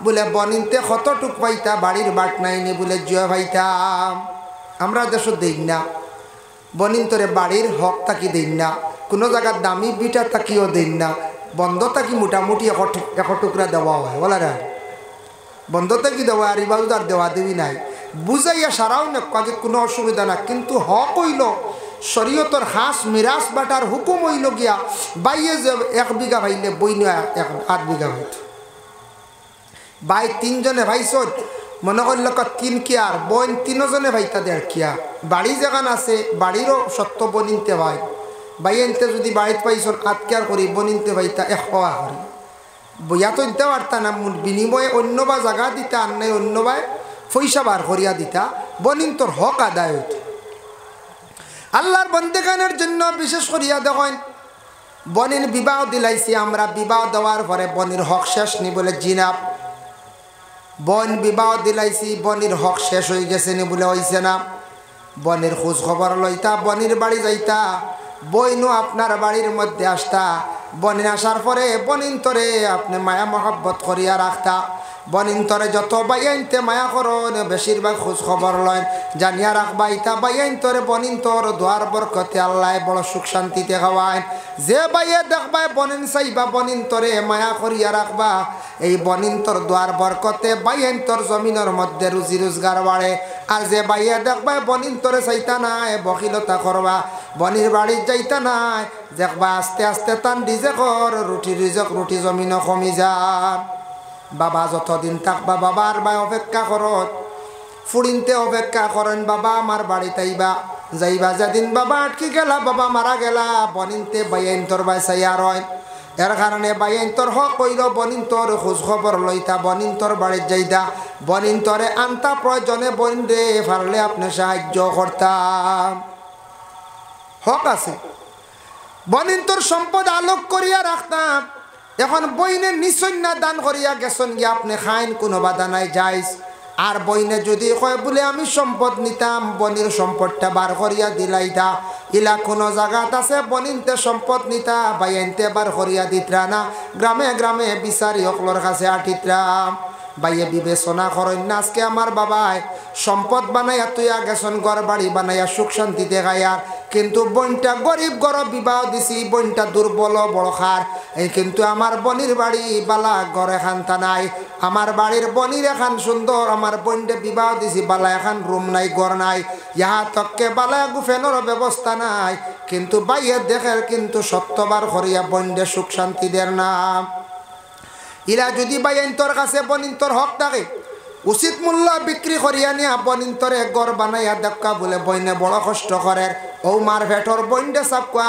বলে বনিনতে কতটুক পাইতা বাড়ির বাট নাইনি বলে জিয়া পাইতাম আমরা দেশ দিই না বনিন্তরে বাড়ির হক তাকি দিন না কোনো জায়গার দামি বিটা তাকিও দিন না বন্ধ তাকি মোটামুটি এক টুকরা দেওয়া হয় বলা রে বন্ধ তাকি দেওয়া আর ইবাদত দেওয়া দেবী নাই বুঝাইয়া সারাও না কাজে কোনো অসুবিধা না কিন্তু হক হইল শরীয়তর হাঁস মিরাজ বাটার হুকুম হইল গিয়া বাইয়ে যে 1 বিঘা ভাইলে বই না 8 বিঘা হইত বাই 3 জনে ভাইছত মনে করল 3 কিয়ার বোন 3 জনে ভাইতা 1.5 কিয়া বাড়ি যেখান আছে বাড়িরও সত্য বনিনতে ভাই বাইনতে যদি বাড়িতে পাইছন 8 কিয়ার করি বনিনতে ভাইতা 1 হওয়া করি বইয়া তো দিতে পারতা না বিনিময়ে অন্য বা জায়গা দিতা আর নাই অন্য বা পয়সা বার করিয়া দিতা বনিন তোর হক আদায় হইত আল্লাহর বন্দেগানের জন্য বিশেষ করিয়া দেখেন বনির বিবাহ দিলাইছি আমরা বিবাহ দেওয়ার পরে বনির হক শেষ নি বলে জিনাব বন বিবাহ দিলাইছি বনির হক শেষ হয়ে গেছে নি বলে হইছে না বনির খোঁজ খবর লইতা বনির বাড়ি যাইতা বইনও আপনার বাড়ির মধ্যে আসতা বনিন আসার পরে বনিন তরে আপনি মায়া মহব্বত করিয়া রাখতা বনিন্তরে যত বাইনতে মায়া করন বেশিরভাগ খোঁজ খবর লয় জানিয়া রাখবা ইতা বাইনতরে বনিন্তর দোয়ার বরকতে আল্লাহ বড় সুখ শান্তিতে খাওয়ায় যে বাইয়ে দেখবাই বনিন চাইবা বনিন্তরে মায়া করিয়া রাখবা এই বনিন্তর দোয়ার বরকতে বাইন্তর জমিনের মধ্যে রুজি রোজগার বাড়ে আর যে বাইয়ে দেখবাই বনিন্তরে চাইতা নাই বকিলতা করবা বনির বাড়ির যাইতা নাই দেখবা আস্তে আস্তে তান ডিজে কর রুটি জমিন কমি যান বাবা যতদিন থাকবা বাবার বা অপেক্ষা করত ফুড়িনতে অপেক্ষা করেন বাবা আমার বাড়িতে আইবা যাইবা যেদিন বাবা আটকি গেলা বাবা মারা গেলা বনিনতে বাইন তোর বাই চাইয়া রয় এর কারণে বাইন তোর হক কইল বনিন তোর খোঁজ খবর লইতা বনিন তোর বাড়ির যাইতা বনিন তোরে আনতা প্রয়োজনে বনিন রে পারলে আপনি সাহায্য করতাম হক আছে বনিন তোর সম্পদ আলোক করিয়া রাখতাম এখন বইনে নিশন্যা দান করিয়া গেছেন গিয়ে আপনি খাইন কোনো বাধা নাই যাইস আর বইনে যদি কয় বলে আমি সম্পদ নিতাম বনির সম্পদটা বার করিয়া দিলাইতা ইলা কোনো জায়গাত আছে বনিনতে সম্পদ নিতা বাইনতে বার করিয়া দিতরা না গ্রামে গ্রামে বিচারি অকলর কাছে আটিতরাম বাইয়ে বিবেচনা করেন না আজকে আমার বাবাই সম্পদ বানাইয়া তুইয়া গেছন ঘর বাড়ি বানাইয়া সুখ শান্তি দেখাইয়া কিন্তু বইনটা গরিব গরব বিবাহ দিছি বইনটা দুর্বল বড় খার এই কিন্তু আমার বনির বাড়ি বালা ঘর এখানটা নাই আমার বাড়ির বনির এখান সুন্দর আমার বইনটা বিবাহ দিছি বালা এখান রুম নাই ঘর নাই ইহা তককে বালা গুফেনোর ব্যবস্থা নাই কিন্তু বাইয়ে দেখের কিন্তু সত্যবার করিয়া বইনটা সুখ শান্তি দের নাম ইরা যদি বাইন তোর কাছে বনিন্তর হক থাকে উচিত মূল্য বিক্রি করিয়া নিয়া বনিন্তরে ঘর বানাইয়া দেখা বলে বইনে বড় কষ্ট করে ও মার ভেটর বইনডে চাপকা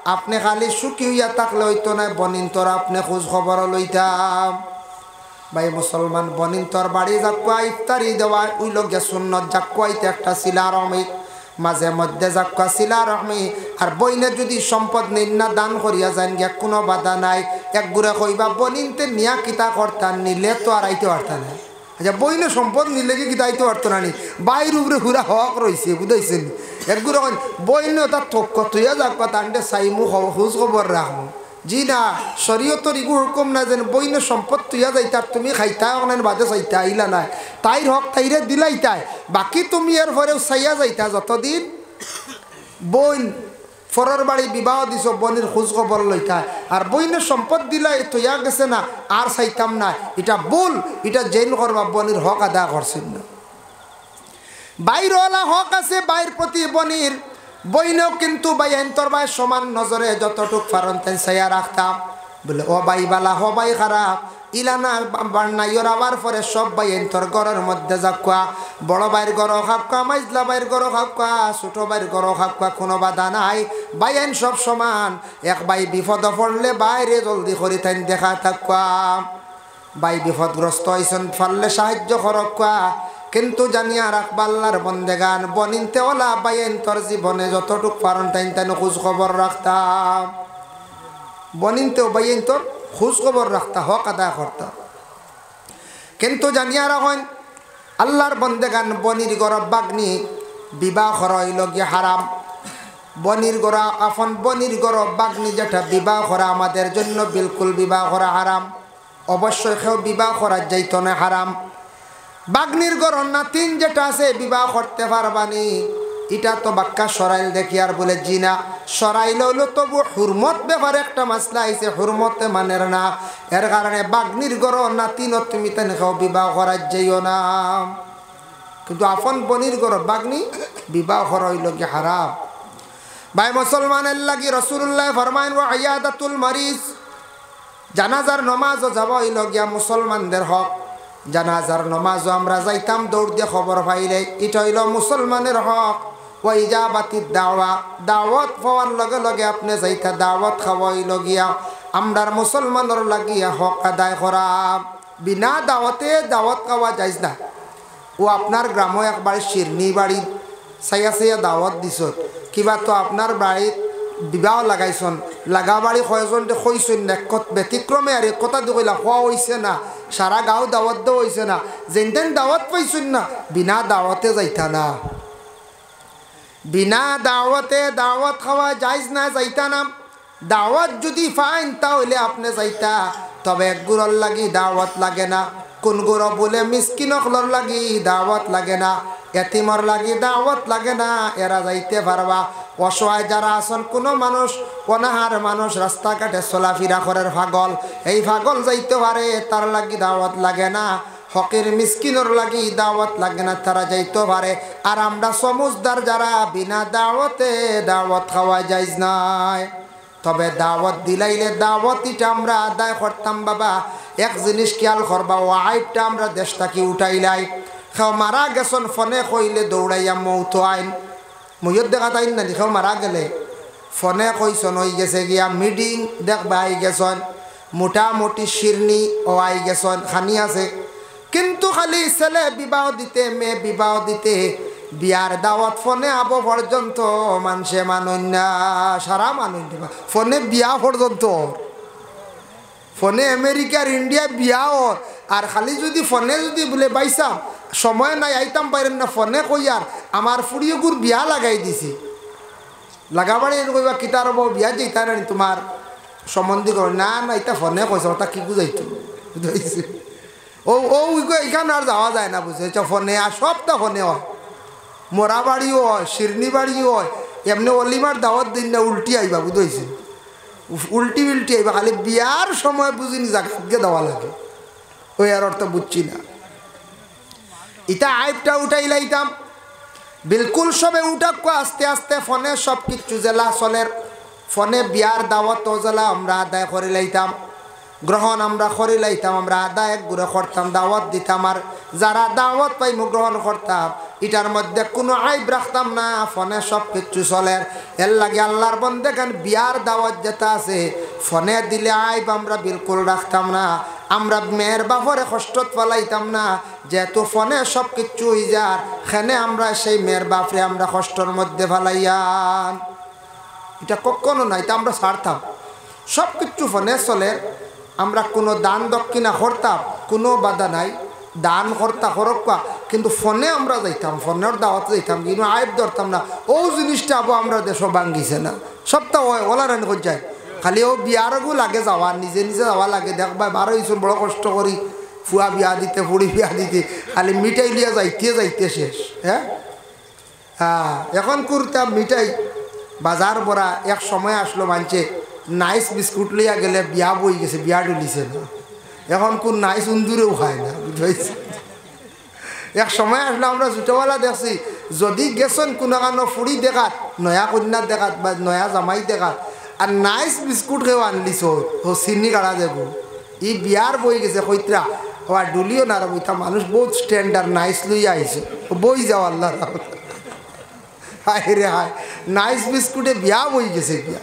আপনি খালি সুখী হইয়া থাকলে হইতো না বনিন্তর আপনি খোঁজ খবর লইতাম ভাই মুসলমান বনিন্তর বাড়ি যাকুয়া ইফতারি দেওয়া ওই লোক যে সুন্নত যাকুয়াইতে একটা শিলা রমিক মাঝে মধ্যে যাক্কা শিলা রহমি আর বইনে যদি সম্পদ নিন্না দান করিয়া যান গিয়া কোনো বাধা নাই এক গুড়া কইবা বনিনতে নিয়া কিতা করতাম নিলে তো আর আইতে পারতাম না আচ্ছা বইনে সম্পদ নিলে কি কিতা আইতে পারতো না নি বাইর উপরে ঘুরা হক রয়েছে বুঝাইছেন এক গুড়া বইনে তার থক্ক তুইয়া যাক্কা তান্ডে চাইমু খোঁজ খবর রাখমু জি না শরীয়তর ইগু হুকুম না যেন বইনে সম্পদ তুইয়া যাইতার তুমি খাইতা অনেক বাদে চাইতা আইলা নাই তাইর হক তাইরে দিলাইতাই বাকি তুমি এর পরেও চাইয়া যাইতা যতদিন বইন ফরর বাড়ি বিবাহ দিছ বনির খোঁজ খবর লইতা আর বইনের সম্পদ দিলাই তুইয়া গেছে না আর চাইতাম না এটা ভুল এটা জেন করবা বনির হক আদা করছেন না বাইরওয়ালা হক আছে বাইর প্রতি বনির বইনেও কিন্তু বাইন তোর ভাই সমান নজরে যতটুক পারন তাই চাইয়া রাখতাম বলে ও বাই বালা হ বাই খারাপ ইলানা বান্নাইর আবার পরে সব বাইন তোর ঘরের মধ্যে যাকুয়া বড় বাইর ঘর খাপকা মাইজলা বাইর ঘর খাপকা ছোট বাইর ঘর খাপকা কোনো বাধা নাই বাইন সব সমান এক বাই বিপদ পড়লে বাইরে জলদি করি তাই দেখা থাকুয়া বাই বিপদগ্রস্ত হয়েছেন ফাললে সাহায্য করকুয়া কিন্তু জানিয়া রাখবা আল্লাহর বন্দেগান বনিনতে ওলা বাইন তোর জীবনে যতটুক পারন তাইন তাই খোঁজ খবর রাখতাম বনিনতেও বাইন তোর খোঁজ খবর রাখতা হক আদায় করতাম কিন্তু জানিয়া রাখেন আল্লাহর বন্দেগান বনির গরব বাগ্নি বিবাহ হইল গিয়ে হারাম বনির গড়া আফন বনির গরব বাগ্নি যেটা বিবাহ করা আমাদের জন্য বিলকুল বিবাহ করা হারাম অবশ্যই কেউ বিবাহ করা যাইত না হারাম বাগ্নির গড় নাতিন যেটা আছে বিবাহ করতে পারবানি এটা তো বাক্কা সরাইল দেখি আর বলে জিনা সরাইল হইল তবু হুরমত ব্যাপারে একটা মাসলা আইছে হুরমতে মানের না এর কারণে বাগ্নির গড় নাতিন তুমি তেন কেউ বিবাহ করা যাইও না কিন্তু আফন বনির গড় বাগ্নি বিবাহ করা হইল কি হারাম ভাই মুসলমানের লাগি রাসূলুল্লাহ ফরমায়েন ওয়া ইয়াদাতুল মারিজ জানাজার নামাজও যাব হইল গিয়া মুসলমানদের হক জানাজার নামাজও আমরা যাইতাম দৌড় দিয়ে খবর পাইলে এটা হইল মুসলমানের হক ওয়া ইজাবাতিদ দাওয়া দাওয়াত পাওয়ার লগে লগে আপনি যাইতা দাওয়াত খাওয়াইল গিয়া আমরার মুসলমানের লাগিয়া হক আদায় করা বিনা দাওয়াতে দাওয়াত খাওয়া যাইজ না ও আপনার গ্রামে একবার শিরনি বাড়ি চাইয়া চাইয়া দাওয়াত দিছ কিবা তো আপনার বাড়িত বিবাহ লাগাইছন লাগা বাড়ি কয়জন কইছেন না ব্যতিক্রমে আর কথা দি কইলা খোয়া হয়েছে না সারা গাঁও দাওয়াত দেওয়া হয়েছে না যেন তেন দাওয়াত পাইছেন না বিনা দাওয়াতে যাইতা না বিনা দাওয়াতে দাওয়াত খাওয়া যাইজ না যাইতা না দাওয়াত যদি ফাইন তাহলে আপনি যাইতা তবে এক গুড়র লাগি দাওয়াত লাগে না কোন গুড় বলে মিসকিনকলর লাগি দাওয়াত লাগে না এতিমর লাগি দাওয়াত লাগে না এরা যাইতে পারবা অসহায় যারা আছেন কোনো মানুষ অনাহার মানুষ রাস্তাঘাটে চলাফেরা করার পাগল এই পাগল যাইতে পারে তার লাগি দাওয়াত লাগে না হকের মিসকিনর লাগি দাওয়াত লাগে না তারা যাইতে পারে আর আমরা সমুজদার যারা বিনা দাওয়াতে দাওয়াত খাওয়া যাইজ নাই তবে দাওয়াত দিলাইলে দাওয়াত এটা আমরা আদায় করতাম বাবা এক জিনিস খেয়াল করবা ও আইটা আমরা দেশটাকে উঠাইলাই কেউ মারা গেছন ফোনে কইলে দৌড়াইয়া মৌত আইন ময়ূর দেখা তাই না কেউ মারা গেলে ফোনে কইসন হয়ে গেছে গিয়া মিটিং দেখবা আই গেছন মোটামুটি শিরনি ও আই গেছন খানি আছে কিন্তু খালি ছেলে বিবাহ দিতে মেয়ে বিবাহ দিতে বিয়ার দাওয়াত ফোনে আব পর্যন্ত মানুষে মানুন না সারা মানুষ ফোনে বিয়া পর্যন্ত ফোনে আমেরিকার ইন্ডিয়া বিয়া আর খালি যদি ফোনে যদি বলে বাইসাম সময় নাই আইতাম পারেন না ফোনে কইয়ার আমার ফুড়িয়েগুর বিয়া লাগাই দিছি লাগাবাড়ি কইবা কিতার বউ বিয়া যেতা না তোমার সম্বন্ধী কর না না এটা ফোনে কইছে ওটা কি বুঝাইতো বুঝাইছে ও ও এখানে আর যাওয়া যায় না বুঝেছ ফোনে আর সবটা ফোনে হয় মোরা বাড়িও হয় শিরনি বাড়িও হয় এমনি অলিমার দাওয়াত দিন না উল্টি আইবা বুঝাইছে উল্টি উল্টি আইবা খালি বিয়ার সময় বুঝিনি জায়গাকে দেওয়া লাগে ওই আর অর্থ বুঝছি না ইটা আইপটা উঠাই লাইতাম বিলকুল সবে উঠাক আস্তে আস্তে ফোনে সব কিছু জেলা চলের ফোনে বিয়ার দাওয়াত জেলা আমরা আদায় করে লাইতাম গ্রহণ আমরা করে লাইতাম আমরা আদায় ঘুরে করতাম দাওয়াত দিতাম আর যারা দাওয়াত পাইমু গ্রহণ করতাম এটার মধ্যে কোনো আইব রাখতাম না ফোনে সব কিছু চলের এর লাগে আল্লাহর বন্দেগান বিয়ার দাওয়াত যেটা আছে ফোনে দিলে আইব আমরা বিলকুল রাখতাম না আমরা মেয়ের বাপরে কষ্টত ফেলাইতাম না যেহেতু ফোনে সব কিছু হয়ে যার সেনে আমরা সেই মেয়ের বাপরে আমরা কষ্টর মধ্যে ফেলাইয়াম এটা কখনো নাই তা আমরা ছাড়তাম সব কিছু ফোনে চলে আমরা কোনো দান দক্ষিণা করতাম কোনো বাধা নাই দান করতা করক্কা কিন্তু ফোনে আমরা যাইতাম ফোনের দাওয়াত যাইতাম কিন্তু আইব ধরতাম না ও জিনিসটা আবো আমরা দেশ ভাঙ্গিছে না সবটা হয় ওলা রান করে যায় খালি ও বিয়ারগু লাগে যাওয়া নিজে নিজে যাওয়া লাগে দেখবা বারো ইসব বড় কষ্ট করি ফুয়া বিয়া দিতে ফুড়ি বিয়া দিতে খালি মিঠাই লিয়া যাইতে শেষ হ্যাঁ হ্যাঁ এখন করতাম মিঠাই বাজার বড়া এক সময় আসলো মানছে নাইস বিস্কুট লইয়া গেলে বিয়া বই গেছে বিয়া ডুলিছে না এখন কোন নাইস উন্দুরেও খায় না বুঝাইছে এক সময় আসলে আমরা ছোটবেলা দেখছি যদি গেছেন কোনো কারণ ফুড়ি দেখাত নয়া কন্যার দেখাত বা নয়া জামাই দেখাত আর নাইস বিস্কুট খেয়েও আনলিছ ও চিনি কাটা যাব ই বিয়ার বই গেছে কইত্রা আর ডুলিও না বইতা মানুষ বহুত স্ট্যান্ডার্ড নাইস লইয়া আইছে বই যাও আল্লাহ হায় রে হায় নাইস বিস্কুটে বিয়া বই গেছে বিয়া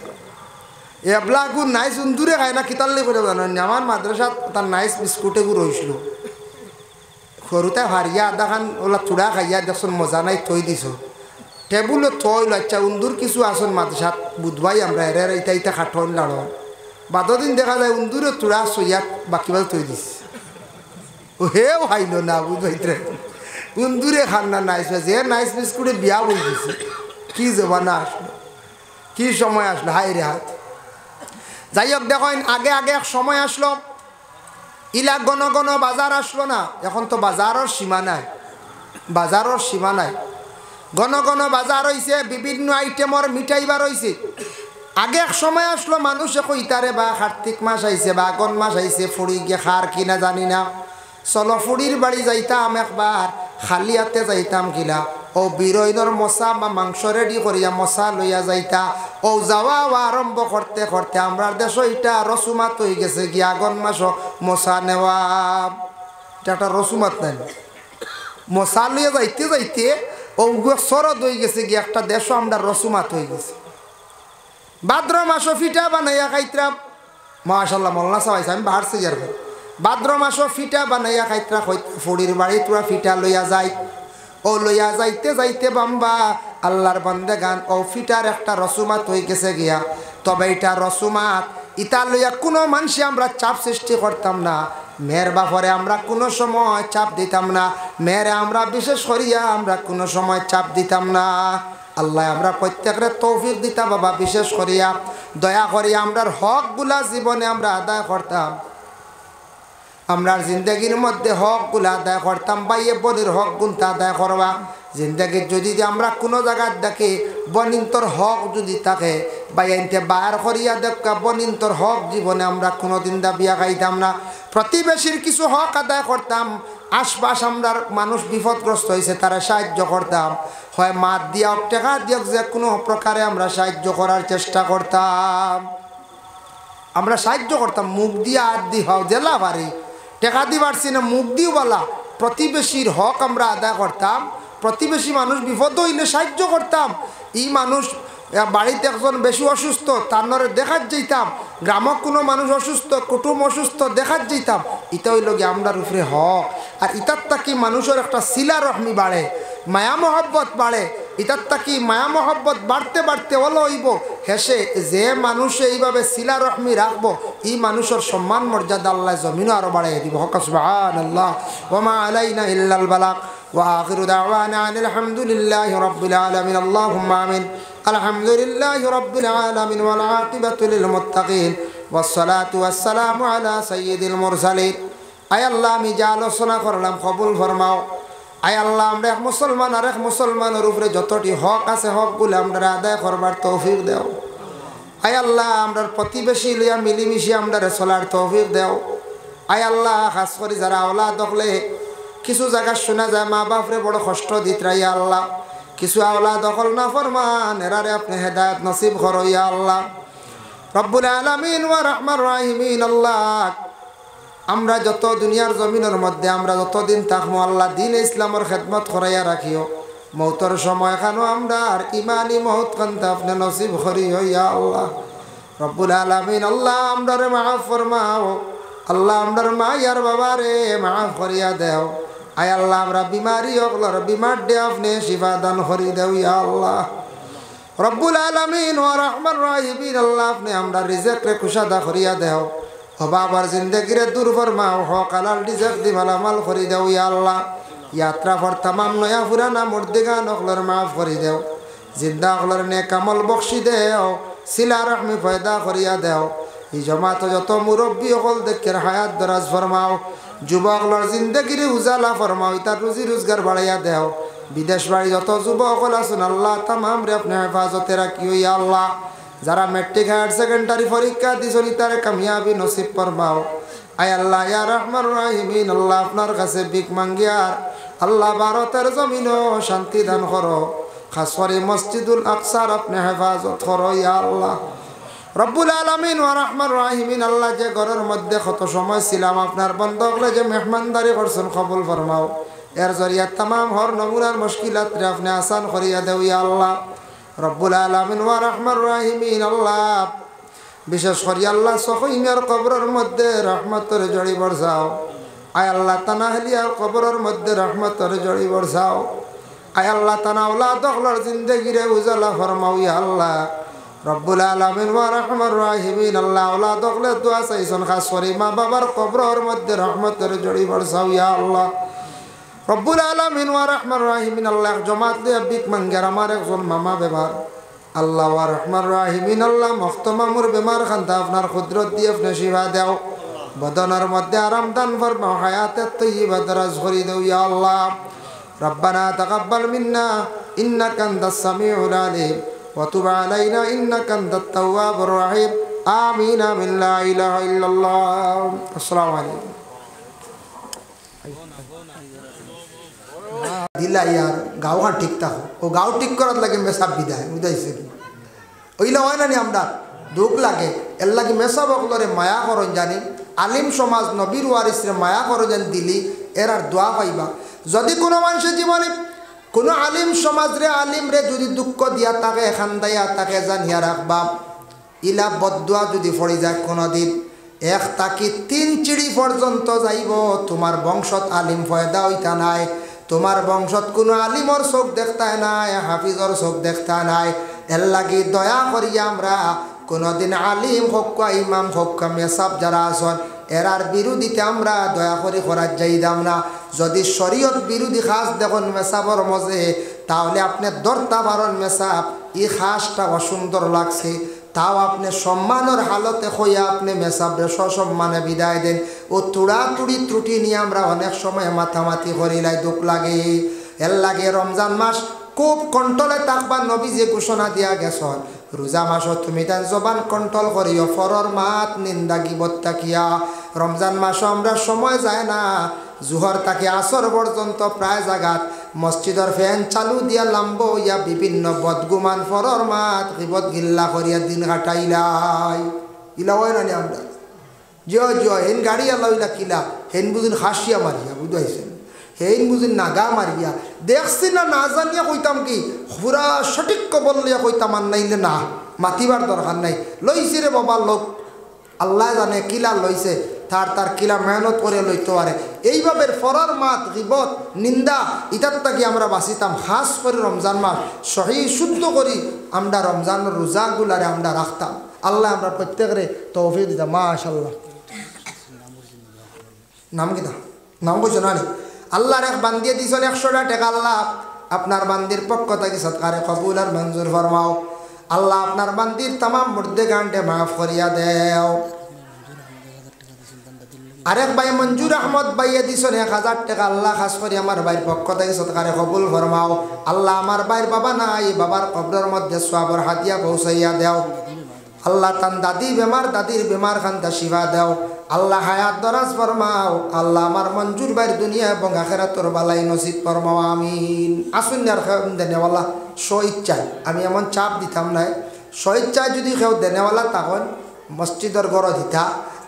এবলাগু নাইস উন্দুরে খায় না কিতাল্লে করে জানেন আমার মাদ্রাসাত তার নাইস বিস্কুটে গু রইছিল সরুতে হারিয়া আধা খান ওলা চূড়া খাইয়া দেখুন মজা নাই থই দিছ টেবুলে থইল আচ্ছা উন্দুর কিছু আসন মাদ্রাসাত বুধবাই আমরা এর ইটা ইটা খাটন লাড়ন বাদদিন দেখা যায় উন্দুরে চূড়া সইয়াত বাকিবাল থই দিস ও হেও খাইল না বুধবাইতে উন্দুরে খান না নাইস যে নাইস বিস্কুটে বিয়া বই দিছে কি জমানা আসলো কি সময় আসলো হাই রে হাত যাই হোক দেখেন আগে আগে এক সময় আসলো ইলা গণ গণ বাজার আসলো না এখন তো বাজারের সীমা নাই বাজারের সীমা নাই ঘন ঘন বাজার হয়েছে বিভিন্ন আইটেমের মিঠাই বার হয়েছে আগে এক সময় আসলো মানুষে কইতারে বা কার্তিক মাস আইছে বা আগন মাস আইছে ফুড়ি গিয়ে খার কিনা জানি না চলো ফুড়ির বাড়ি যাইতাম একবার খালি হাতে যাইতাম কিলা ও বিরইনর মশা বা মাংস রেডি করিয়া মশা লইয়া যাইতা ও যাওয়া আরম্ভ করতে করতে আমরা দেশ এটা রসুমাত হয়ে গেছে কি আগন মাস মশা নেওয়া এটা একটা রসুমাত নাই মশা লইয়া যাইতে যাইতে ও সরদ হয়ে গেছে কি একটা দেশ আমরা রসুমাত হয়ে গেছে ভাদ্র মাসও ফিটা বানাইয়া খাইতাম মাশাল্লাহ মল্লা চাইছে আমি বাহারছি যার ভাদ্র মাসও ফিটা বানাইয়া খাইতা ফুড়ির বাড়ি তোরা ফিটা লইয়া যাই ও লইয়া যাইতে যাইতে বাম্বা আল্লাহর বান্দে গান ও ফিটার একটা রসুমাত হয়ে গেছে গিয়া তবে এটা রসুমাত ইটা লইয়া কোনো মানুষে আমরা চাপ সৃষ্টি করতাম না মেয়ের বাপরে আমরা কোনো সময় চাপ দিতাম না মেয়েরে আমরা বিশেষ করিয়া আমরা কোনো সময় চাপ দিতাম না আল্লাহ আমরা প্রত্যেকের তৌফিক দিতা বাবা বিশেষ করিয়া দয়া করিয়া আমরার হকগুলা জীবনে আমরা আদায় করতাম আমরার জিন্দগির মধ্যে হকগুলা আদায় করতাম বাইয়ে বনির হক গুনতা আদায় করবা জিন্দগির যদি আমরা কোনো জায়গার দেখে বনিন্তর হক যদি থাকে বাইনতে বাইর করিয়া দেখা বনিন্তর হক জীবনে আমরা কোনোদিন দাবিয়া খাইতাম না প্রতিবেশীর কিছু হক আদায় করতাম আশপাশ আমরার মানুষ বিপদগ্রস্ত হয়েছে তারা সাহায্য করতাম হয় মাত দিয়া টাকা দিয়ক যে কোনো প্রকারে আমরা সাহায্য করার চেষ্টা করতাম আমরা সাহায্য করতাম মুখ দিয়ে আর দি হও জেলা বাড়ি টেকা দি পারছি না মুখ দিও বলা প্রতিবেশীর হক আমরা আদায় করতাম প্রতিবেশী মানুষ বিপদ হইলে সাহায্য করতাম এই মানুষ বাড়িতে একজন বেশি অসুস্থ তার দেখার যেতাম, গ্রামক কোনো মানুষ অসুস্থ কুটুম অসুস্থ দেখার যেতাম, এটা হইল গিয়ে আমরার উপরে হক। আর ইতার তাকি মানুষের একটা শিলা রহমি বাড়ে, মায়া মহব্বত বাড়ে। ইতার তাকি মায়া মহব্বত বাড়তে বাড়তে হলো হইব হেসে যে মানুষ এইভাবে শিলা রহমি রাখবো, এই মানুষের সম্মান মর্যাদা আল্লাহ জমিনও আরো বাড়াই দিব। হক সুবহানাল্লাহ ওয়া মা আলাইনা ইল্লাল বালাগ ওয়া আখিরু দাওয়ানা আনিল হামদুলিল্লাহি রাব্বিল আলামিন। আল্লাহুম্মা আমিন। আলহামদুলিল্লাহি রাব্বিল আলামিন ওয়াল আকিবাতু লিল মুত্তাকিন ওয়াস সালাতু ওয়াস সালামু আলা সাইয়্যিদিল মুরসালিন। আয় আল্লাহ, আমি যা আলোচনা করলাম কবুল ফরমাও। আয় আল্লাহ, আমরা এক মুসলমান আর এক মুসলমানের উপরে যতটি হক আছে হকগুলো আমরা আদায় করবার তৌফিক দেও। আয় আল্লাহ, আমরা প্রতিবেশী লইয়া মিলিমিশি আমরা চলার তৌফিক দেও। আয় আল্লাহ, খাস করে যারা আওলাদ দখলে কিছু জায়গা শোনা যায় মা বাপরে বড় কষ্ট দিত ইয়া আল্লাহ, কিছু আওলাদ দখল না ফরমান এরারে আপনি হেদায়েত নসিব করো ইয়া আল্লাহ রব্বুল আলামিন ওয়া রহমান রাহিমিন। আল্লাহ, আমরা যত দুনিয়ার জমিনের মধ্যে আমরা যতদিন থাকবো আল্লাহ দিন ইসলামের খেদমত করাইয়া রাখিও। মৌতর সময় খানো আমরা আর ইমানি মৌত কান্তা আপনি নসিব করিও ইয়া আল্লাহ রব্বুল আলামিন। আল্লাহ, আমরারে মাফ ফরমাও। আল্লাহ, আমরার মা ইয়ার বাবারে মাফ করিয়া দেও। আয় আল্লাহ, আমরা বিমারি অগলার বিমার দে আপনি শিফা দান করি দেও ইয়া আল্লাহ রব্বুল আলামিন ওয়া রহমান রাহিমিন। আল্লাহ, আপনি আমরা রিজেক রে কুশাদা করিয়া দেও। বাবার জিন্দগিরে দূর ফরমাও, হক হালাল রিজেক দি মালামাল করি দেও ইয়া আল্লাহ। यात्रा पर तमाम नया पुराना मुर्दिगान अखलर माफ करी देव। जिंदा अखलर नेक अमल बख्शी देव। सिला रहमी पैदा करिया देव। ई जमात যত মুরব্বী অকল দেখের হায়াত দরাজ ফরমাও। যুবকলর জিন্দগির উজালা ফরমাও, তার রুজি রোজগার বাড়াইয়া দেও। বিদেশ বাড়ি যত যুবক অকল আছেন আল্লাহ তামাম রে আপনি হেফাজতে রাখিও ইয়া আল্লাহ। যারা মেট্রিক হায়ার সেকেন্ডারি পরীক্ষা দিছেন তারে কামিয়াবি নসিব ফরমাও। আয় আল্লাহ ইয়া রহমান রাহিমিন। আল্লাহ, আপনার কাছে ভিক মাঙ্গিয়ার আল্লাহ ভারতের জমিনও শান্তি দান করো। খাস করে মসজিদুল আকসার আপনি হেফাজত করো ইয়া আল্লাহ রব্বুল আলামিন ওয়া রহমান রাহিমিন। আল্লাহ, যে ঘরের মধ্যে কত সময় ছিলাম আপনার বন্ধকলে যে মেহমানদারি করছেন কবুল ফরমাও। এর জরিয়া তামাম হর নমুনার মুশকিলাত রে আপনি আসান করিয়া দেও ইয়া আল্লাহ রব্বুল আলামিন ওয়া রহমান রাহিমিন। আল্লাহ, বিশেষ করে আল্লাহ সখীমের কবরের মধ্যে রহমতের জড়ি বর্ষাও। আয় আল্লাহ, তানাহলিয়ার কবরের মধ্যে রহমতের জড়ি বর্ষাও। আয় আল্লাহ, তানা আওলাদ দখলর জিন্দগিরে উজালা ফরমাও ইয়া আল্লাহ রব্বুল আলামিন ওয়া রহমান রাহিমিন। আল্লাহ, আওলাদ দখলে দোয়া চাইছেন খাস করে মা বাবার কবরের মধ্যে রহমতের জড়ি বর্ষাও ইয়া আল্লাহ রব্বুল আলামিন ওয়া রহমান রাহিমিন। আল্লাহ, জমাত দিয়ে বিক মাঙ্গার আমার একজন মামা বেমার আল্লাহ ওয়া রহমান রাহিমিন। আল্লাহ, মখতমামুর বেমার খান্তা আপনার কুদরত দিয়ে আপনি শিফা দেও। বদনের মধ্যে আরাম দান ফরমাও, হায়াতের তৈয়বা দরাজ করি দেও ইয়া আল্লাহ রব্বানা তাকাব্বাল মিন্না ইন্নাকা আনতাস সামিউল আলিম ওয়া তুব আলাইনা ইন্নাকা আনতাত তাওয়াবুর রহিম। আমিন আমিন লা ইলাহা ইল্লাল্লাহ। আসসালামু আলাইকুম। দিলা ইয়ার গাঁওখান ঠিক থাকো, ও গাঁও ঠিক করার লাগে মেসাব বিদায় বুঝাইছে ওইলা হয় না নি আমরা দুঃখ লাগে। এর লাগে মেসাব অকলরে মায়া করন জানি আলিম সমাজ নবীর ওয়ারিসরে মায়া করো যেন দিলি এর আর দোয়া পাইবা। যদি কোনো মানুষের জীবনে কোনো আলিম সমাজ রে আলিম রে যদি দুঃখ দিয়া তাকে এখান দাইয়া তাকে জানিয়া রাখবা, ইলা বদুয়া যদি পড়ি যায় কোনোদিন এক তাকি 3 চিড়ি পর্যন্ত যাইব, তোমার বংশত আলিম ফয়দা হইতা নাই। তোমার বংশত কোনো আলিমর চোখ দেখতা নাই, হাফিজর চোখ দেখতা নাই। এর লাগি দয়া করিয়া আমরা কোনোদিন আলিম হোক ইমাম হোক মেসাব যারা আসন এরার বিরোধীতে আমরা দয়া করে করার যাইদাম না। যদি শরীয়ত বিরোধী খাস দেখুন মেসাবর মজে, তাহলে আপনি দরতা বারণ মেসাব এই খাসটা অসুন্দর লাগছে, তাও আপনি সম্মানের হালতে হইয়া আপনি মেসাবরে সসম্মানে বিদায় দেন। ও তুড়াতুড়ি ত্রুটি নিয়ে আমরা অনেক সময় মাথামাতি করিলাই দুঃখ লাগে। এর লাগে রমজান মাস খুব কন্ট্রোলে থাকবা। নবী যে ঘোষণা দিয়া গেছন রোজা মাসত তুমি তার জবান কন্ট্রোল করিও, ফরর মাত নিন্দা গিবত তাকিয়া। রমজান মাস আমরা সময় যায় না, জুহর তাকে আসর পর্যন্ত প্রায় জাগাত মসজিদের ফ্যান চালু দিয়া লাম্ব ইয়া বিভিন্ন বদগুমান ফরর মাত গিবত গিল্লা করিয়া দিন কাটাইলাই। ইলা হয় না আমরা জয় জয় হেন গাড়ি আল্লাহ ইলা কিলা হেন বুঝুন হাসিয়া মারিয়া বুঝাইছেন। হেইন বুঝি নাগা মারিয়া দেখছি না না জানিয়া কইতাম কি পুরা সঠিক বললিয়া কইতাম আর নাইলে না মাতিবার দরকার নাই লইছি রে বাবা লোক আল্লাহ জানে কিলা লইছে তার কিলা মেহনত করে লইতে পারে এইভাবে ফরার মাত গিবত নিন্দা ইতার থাকি আমরা বাঁচিতাম খাস করে রমজান মাস সহি শুদ্ধ করি আমরা রমজানের রোজাগুলারে আমরা রাখতাম আল্লাহ আমরা প্রত্যেকের তৌফিক দিতাম মাশাআল্লাহ নাম কিনা নাম কইছো না আল্লাহর এক বান্দিয়ে দিছেন 100 টাকা আল্লাহ আপনার বান্দির পক্ষ থেকে সৎকারে কবুল আর মঞ্জুর ফরমাও আল্লাহ আপনার বান্দির तमाम মুর্দে গান্ডে মাফ করিয়া দেও আরেক ভাই মঞ্জুর আহমদ ভাইয়ে দিছেন 1000 টাকা আল্লাহ খাস করে আমার ভাইয়ের পক্ষ থেকে সৎকারে কবুল ফরমাও আল্লাহ আমার ভাইয়ের বাবা নাই বাবার কবরের মধ্যে সওয়াবের হাদিয়া পৌঁছাইয়া দেও আল্লাহ তান দাদি বেমার দাদির বেমার খান্দা শিফা দেও আল্লাহ হায়াত দরাজ ফরমাও আল্লাহ আমার মঞ্জুর ভাইয়ের দুনিয়া এবং আখিরাতের বালাই নসিব ফরমাও আমিন আসুন আর দেনেওয়ালা স্বইচ্ছায় আমি এমন চাপ দিতাম না স্বইচ্ছায় যদি কেউ দেনেওয়ালা তখন মসজিদের গড় দিতা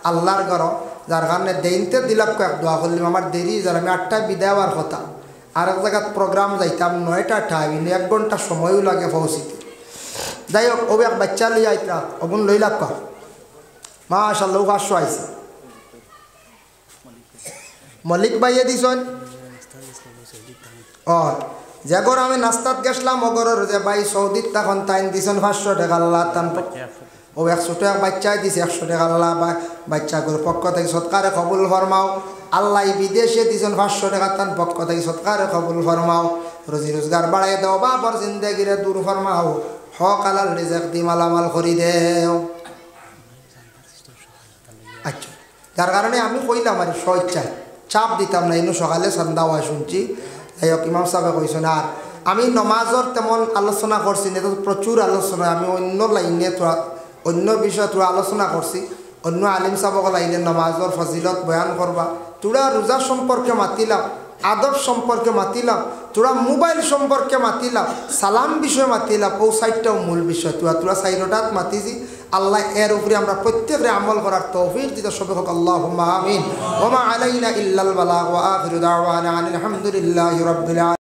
আল্লাহর গড় যার কারণে দেইনতে দিলাম কয়েক দোয়া করলাম আমার দেরি যার আমি 8টায় বিদায় হওয়ার কথা আর এক জায়গায় প্রোগ্রাম যাইতাম 9টা টাইম 1 ঘন্টা সময়ও লাগে পৌঁছিতে যাই হোক ও এক বাচ্চা লইয়া আইতা অগুন লইলাম কা মাশাআল্লাহ 500 আইছে মল্লিক ভাইয়ে দিছেন যে ঘর আমি নাস্তাত গেছিলাম ও ঘরের যে ভাই সৌদিত তখন তাইন দিছেন 500 টাকা আল্লাহ তান ও 100 টাকা বাচ্চায় দিছে 100 টাকা আল্লাহ বাচ্চাগুলোর পক্ষ থেকে সৎকারে কবুল ফরমাও আল্লাহ বিদেশে দিছেন 500 টাকা তান পক্ষ থেকে সৎকারে কবুল ফরমাও রুজি রোজগার বাড়াই দাও বাবার জিন্দেগিরে দূর ফরমাও হক আলাল রিজক দি মালামাল করি দেও আচ্ছা যার কারণে আমি কইলাম আর স্বইচ্ছায় চাপ দিতাম না ইনু সকালে সন্ধ্যা হয় শুনছি যাই হোক ইমাম সাহেব কইছেন আর আমি নমাজর তেমন আলোচনা করছি না তো প্রচুর আলোচনা আমি অন্য লাইনে তোরা অন্য বিষয়ে তোরা আলোচনা করছি অন্য আলিম সাহেব লাইনে নমাজর ফজিলত বয়ান করবা তোরা রোজা সম্পর্কে মাতিলাম আদব সম্পর্কে মাতিলাম তোরা মোবাইল সম্পর্কে মাতিলাম সালাম বিষয়ে মাতিলাম ও সাইডটাও মূল বিষয় তোরা সাইডটাত মাতিছি আল্লাহ এর উপরে আমরা প্রত্যেকরে আমল করার তৌফিক দিতে সবে হোক আল্লাহুম্মা আমিন ওয়া মা আলাইনা ইল্লাল বালাগ ওয়া আখিরু দাওয়ানা আলহামদুলিল্লাহি রাব্বিল আলামিন।